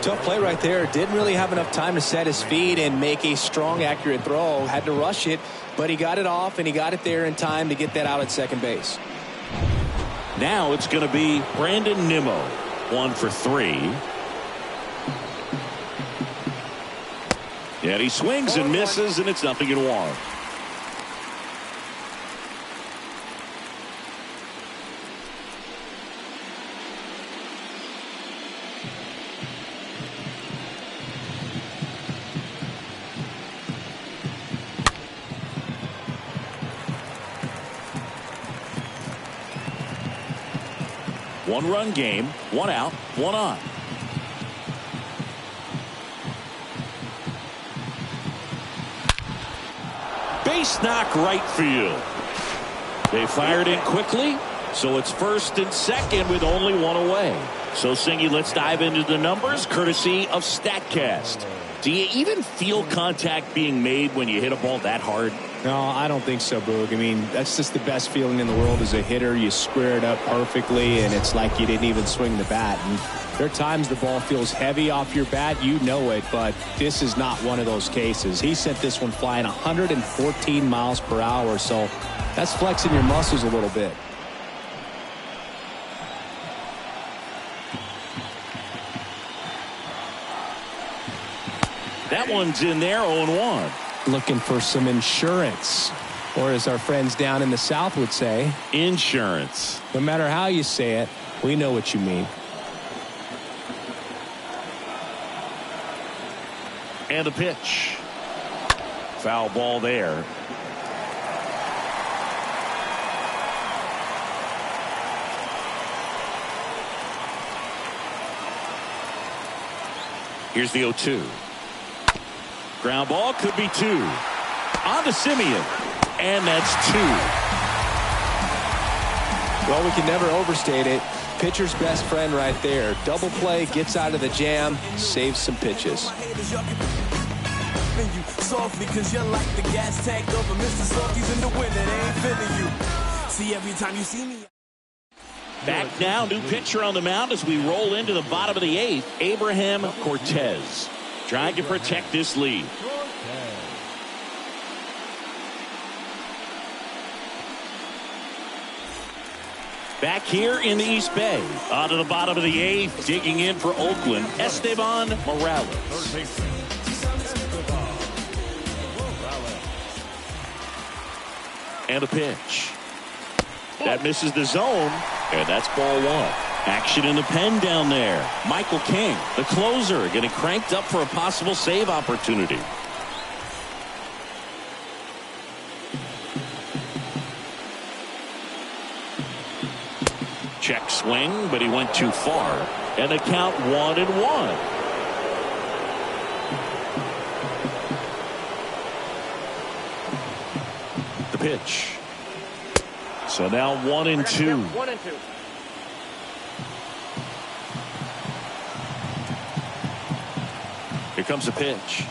Tough play right there. Didn't really have enough time to set his feet and make a strong, accurate throw. Had to rush it, but he got it off and he got it there in time to get that out at second base. Now it's going to be Brandon Nimmo. 1 for 3. And he swings and misses, and it's 0-1. One-run game, 1 out, 1 on. Base knock right field. They fired in quickly, so it's first and second with only 1 away. So, Singy, let's dive into the numbers, courtesy of StatCast. Do you even feel contact being made when you hit a ball that hard? No, I don't think so, Boog. I mean, that's just the best feeling in the world as a hitter. You square it up perfectly, and it's like you didn't even swing the bat. And there are times the ball feels heavy off your bat. You know it, but this is not one of those cases. He sent this one flying 114 miles per hour, so that's flexing your muscles a little bit. That one's in there, 0-1. Looking for some insurance, or as our friends down in the South would say, insurance. No matter how you say it, we know what you mean. And a pitch. Foul ball there. Here's the 0-2. Ground ball, could be 2. On to Simeon. And that's 2. Well, we can never overstate it. Pitcher's best friend right there. Double play, gets out of the jam, saves some pitches. Softly, cause you're like the gas tank over Mr. Salty's in the winter. They ain't feeling you. See, every time you see me. Back now, new pitcher on the mound as we roll into the bottom of the 8th. Abraham Cortez trying to protect this lead. Back here in the East Bay, onto the bottom of the 8th, digging in for Oakland, Esteban Morales. And a pitch. That misses the zone, and that's ball 1. Action in the pen down there. Michael King, the closer, getting cranked up for a possible save opportunity. Check swing, but he went too far. And the count 1-1. The pitch. So now 1-2. 1-2. Here comes a pitch.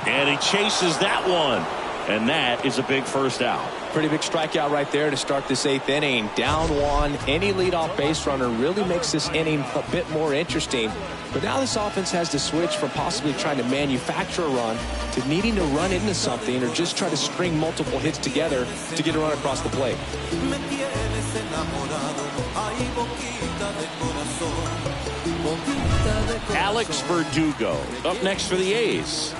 And he chases that one. And that is a big first out. Pretty big strikeout right there to start this 8th inning. Down 1. Any leadoff base runner really makes this inning a bit more interesting. But now this offense has to switch from possibly trying to manufacture a run to needing to run into something or just try to string multiple hits together to get a run across the plate. Alex Verdugo up next for the A's.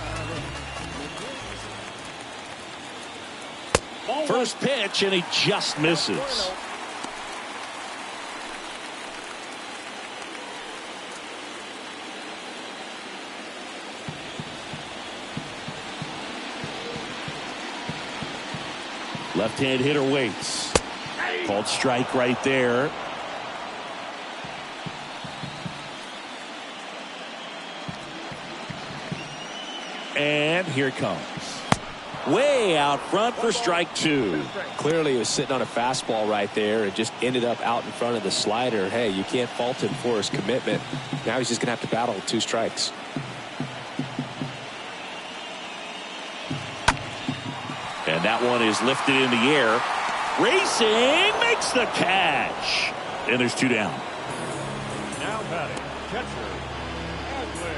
First pitch, and he just misses. Left-hand hitter waits. Called strike right there. And here it comes. Way out front for strike 2. Clearly he was sitting on a fastball right there and just ended up out in front of the slider. Hey, you can't fault him for his commitment. Now he's just going to have to battle with 2 strikes. And that one is lifted in the air. Racing, makes the catch. And there's 2 down. Now batting, catcher, Adley.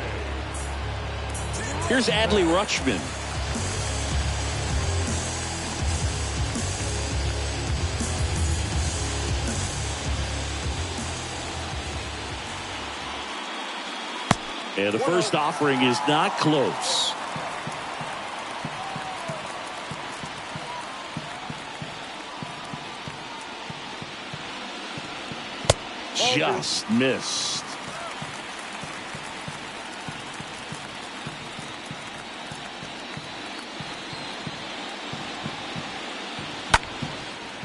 Here's Adley Rutschman. And the first offering is not close. Just missed.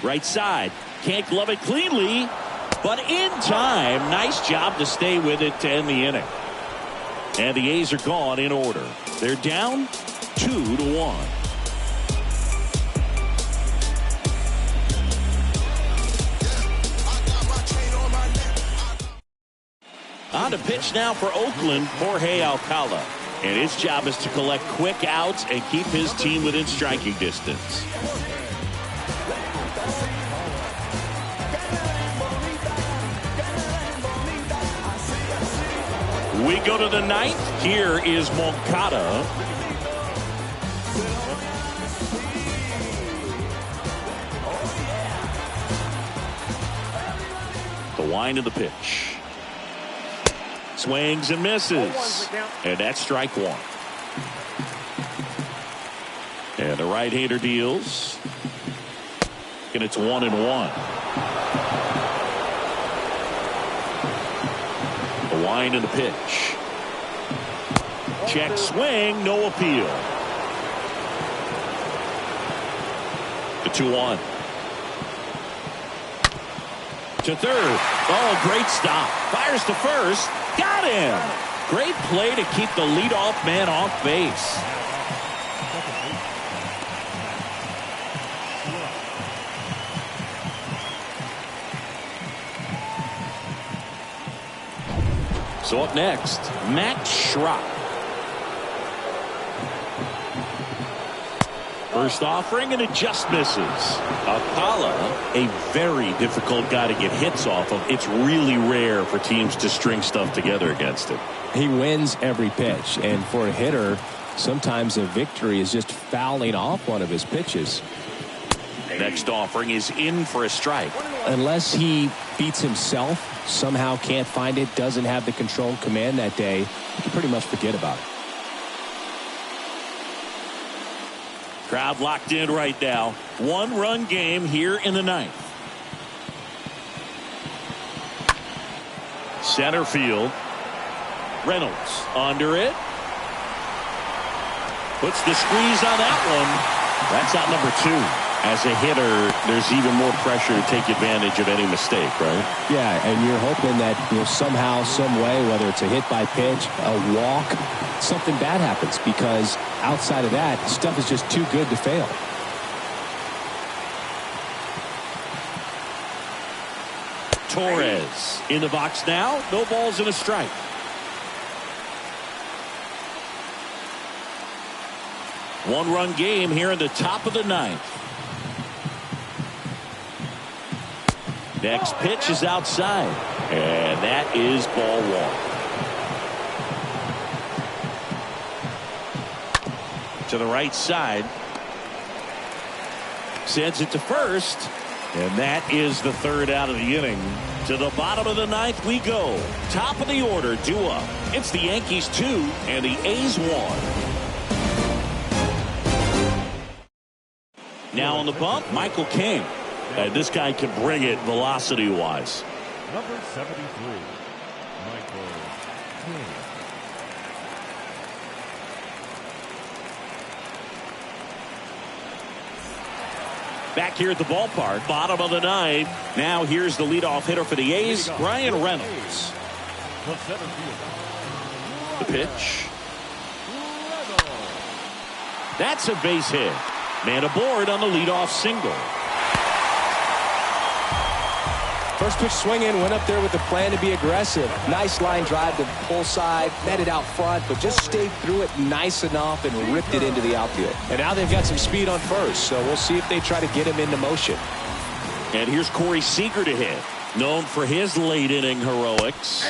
Right side. Can't glove it cleanly, but in time. Nice job to stay with it to end the inning. And the A's are gone in order. They're down 2-1. On to pitch now for Oakland, Jorge Alcala. And his job is to collect quick outs and keep his team within striking distance. We go to the ninth. Here is Moncada. The wind of the pitch. Swings and misses. And that's strike one. And the right-hander deals. And it's 1-1. The wind of the pitch. Check swing, no appeal. The 2-1. To third. Oh, great stop. Fires to first. Got him. Great play to keep the leadoff man off base. So up next, Max Schrock. First offering, and it just misses. Alcala, a very difficult guy to get hits off of. It's really rare for teams to string stuff together against him. He wins every pitch, and for a hitter, sometimes a victory is just fouling off one of his pitches. Next offering is in for a strike. Unless he beats himself, somehow can't find it, doesn't have the control command that day, you can pretty much forget about it. Crowd locked in right now. One-run game here in the ninth. Center field. Reynolds under it. Puts the squeeze on that one. That's out number 2. As a hitter, there's even more pressure to take advantage of any mistake, right? Yeah, and you're hoping that somehow, some way, whether it's a hit by pitch, a walk, something bad happens, because outside of that, stuff is just too good to fail. Torres in the box now. No balls and a strike. One-run game here in the top of the ninth. Next pitch is outside, and that is ball one. To the right side. Sends it to first, and that is the third out of the inning. To the bottom of the ninth we go. Top of the order, due up. It's the Yankees 2 and the A's 1. Now on the bump, Michael King. This guy can bring it velocity-wise. Number 73, Michael King. Back here at the ballpark, bottom of the ninth. Now here's the leadoff hitter for the A's, Ryan Reynolds. The center fielder. The pitch. That's a base hit. Man aboard on the leadoff single. First pitch swinging, went up there with the plan to be aggressive. Nice line drive to pull side, met it out front, but just stayed through it nice enough and ripped it into the outfield. And now they've got some speed on first, so we'll see if they try to get him into motion. And here's Corey Seager to hit. Known for his late inning heroics.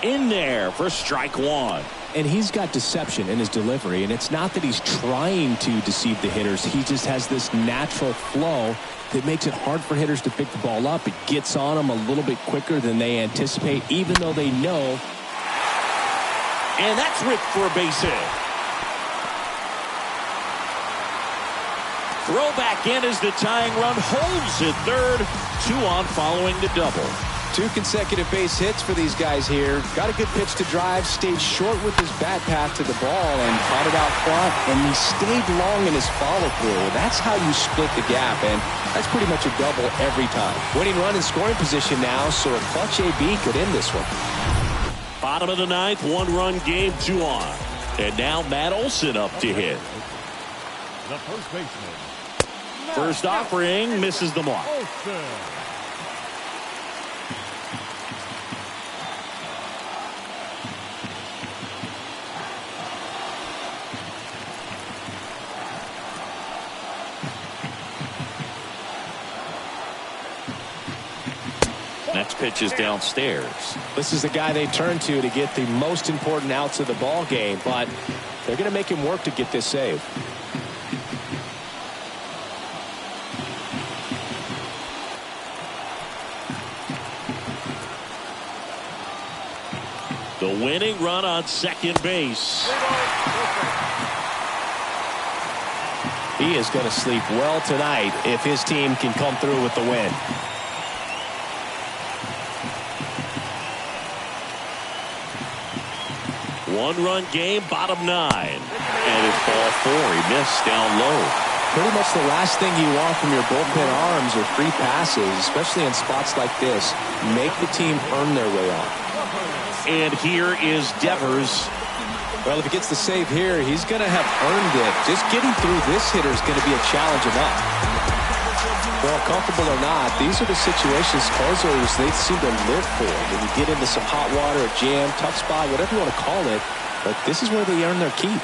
In there for strike one. And he's got deception in his delivery, and it's not that he's trying to deceive the hitters. He just has this natural flow that makes it hard for hitters to pick the ball up. It gets on them a little bit quicker than they anticipate, even though they know. And that's ripped for a base hit. Throw back in as the tying run holds at third. 2 on following the double. 2 consecutive base hits for these guys here. Got a good pitch to drive, stayed short with his bat path to the ball and caught it out front, and he stayed long in his follow-through. That's how you split the gap, and that's pretty much a double every time. Winning run in scoring position now, so a clutch AB could end this one. Bottom of the ninth, 1-run game, 2 on. And now Matt Olson up to hit. The first baseman. First offering, misses the mark. Next pitch is downstairs. This is the guy they turn to get the most important outs of the ball game, but they're going to make him work to get this save. The winning run on second base. He is going to sleep well tonight if his team can come through with the win. One-run game, bottom 9. And it's ball 4. He missed down low. Pretty much the last thing you want from your bullpen arms are free passes, especially in spots like this. Make the team earn their way on. And here is Devers. Well, if he gets the save here, he's going to have earned it. Just getting through this hitter is going to be a challenge enough. Well, comfortable or not, these are the situations closers they seem to live for. When you get into some hot water, a jam, tough spot, whatever you want to call it, but this is where they earn their keep.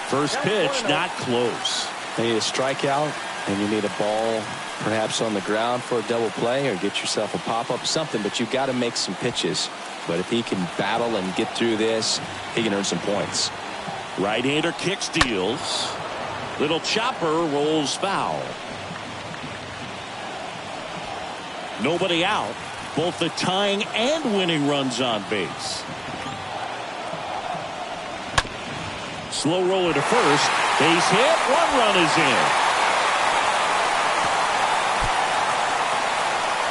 First pitch, not close. You need a strikeout, and you need a ball perhaps on the ground for a double play or get yourself a pop-up, something, but you've got to make some pitches. But if he can battle and get through this, he can earn some points. Right-hander kick steals. Little chopper rolls foul. Nobody out. Both the tying and winning runs on base. Slow roller to first. Base hit. 1 run is in.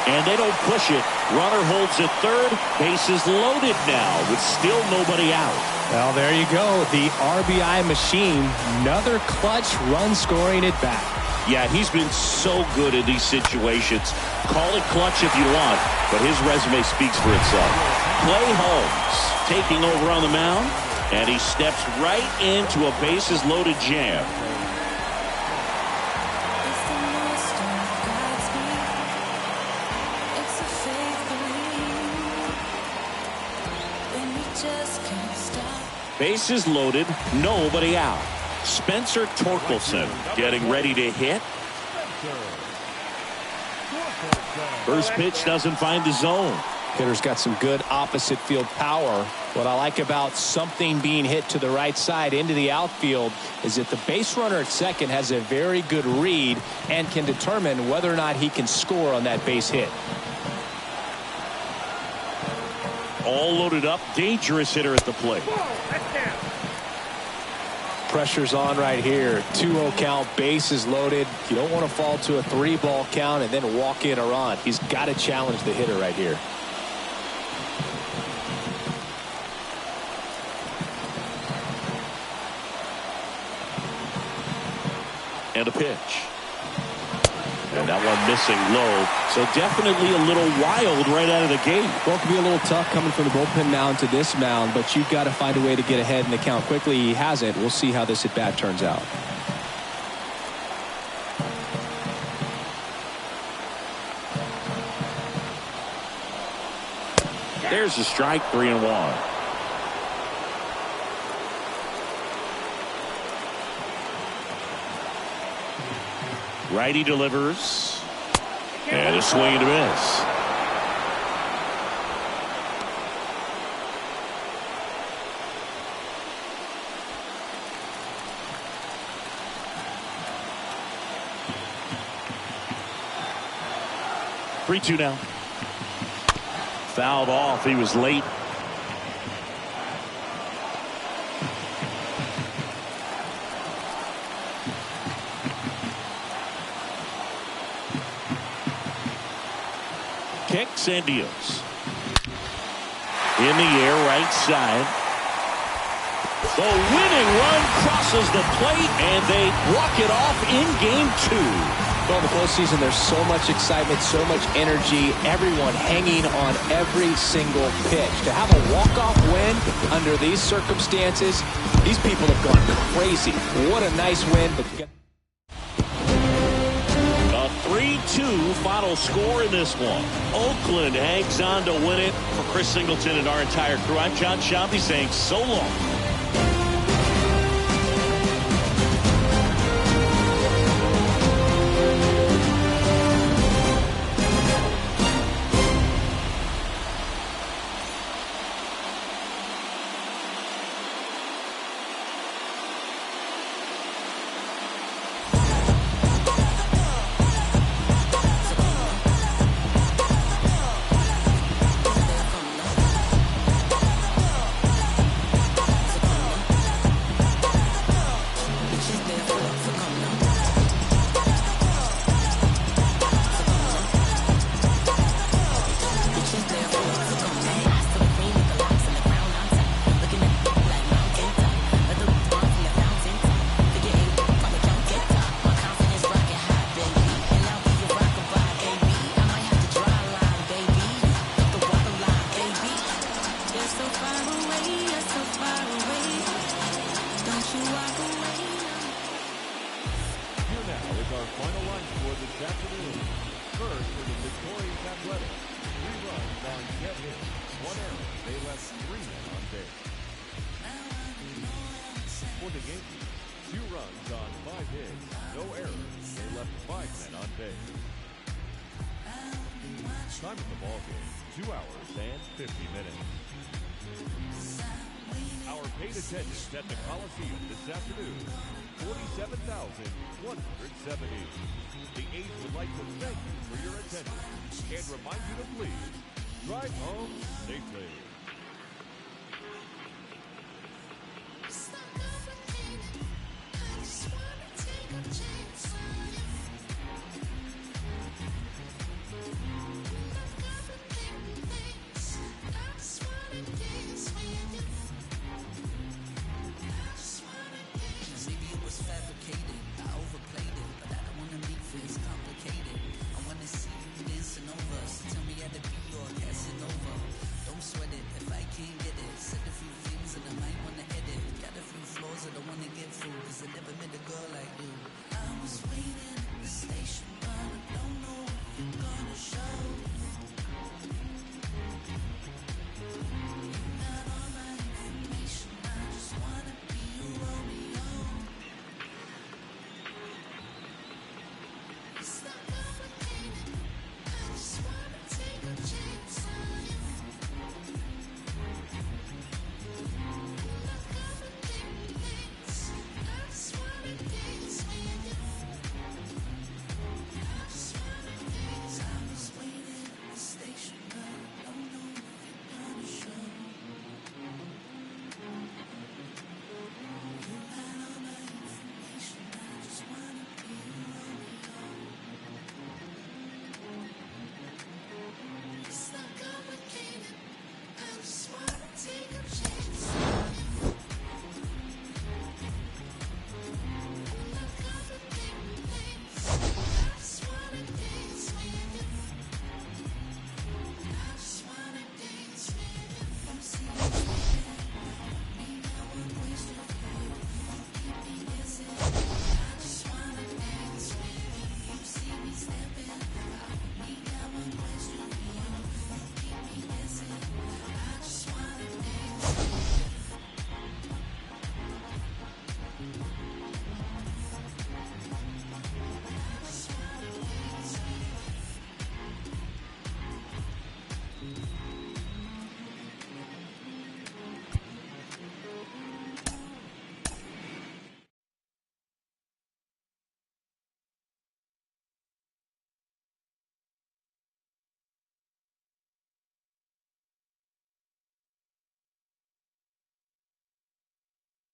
And they don't push it. Runner holds at third. Base is loaded now with still nobody out. Well, there you go. The RBI machine. Another clutch run scoring at bat. Yeah, he's been so good in these situations. Call it clutch if you want, but his resume speaks for itself. Clay Holmes taking over on the mound, and he steps right into a bases loaded jam. Bases loaded, nobody out. Spencer Torkelson getting ready to hit. First pitch doesn't find the zone. Hitter's got some good opposite field power. What I like about something being hit to the right side into the outfield is that the base runner at second has a very good read and can determine whether or not he can score on that base hit. All loaded up, dangerous hitter at the plate. Pressure's on right here. 2-0 count, bases loaded. You don't want to fall to a 3-ball count and then walk in a run. He's got to challenge the hitter right here. And a pitch. And that one missing low. So definitely a little wild right out of the gate. Well, it could be a little tough coming from the bullpen mound to this mound, but you've got to find a way to get ahead in the count quickly. He hasn't. We'll see how this at-bat turns out. There's the strike, 3-1. Righty delivers. And a swing and a miss. Three-two now. Fouled off. He was late. Kicks and deals. In the air, right side. The winning run crosses the plate, and they walk it off in game 2. Well, in the postseason, there's so much excitement, so much energy, everyone hanging on every single pitch. To have a walk-off win under these circumstances, these people have gone crazy. What a nice win. But 3-2 final score in this one. Oakland hangs on to win it. For Chris Singleton and our entire crew, I'm John Shampi saying so long. on 10 hits, 1 error. They left 3 men on base. For the Yankees, 2 runs on 5 hits, no errors. They left 5 men on base. Time of the ball game, 2 hours and 50 minutes. Our paid attendance at the Coliseum this afternoon, 47,170. The A's would like to thank you for your attendance and remind you to please drive home safely.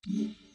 Mm-hmm.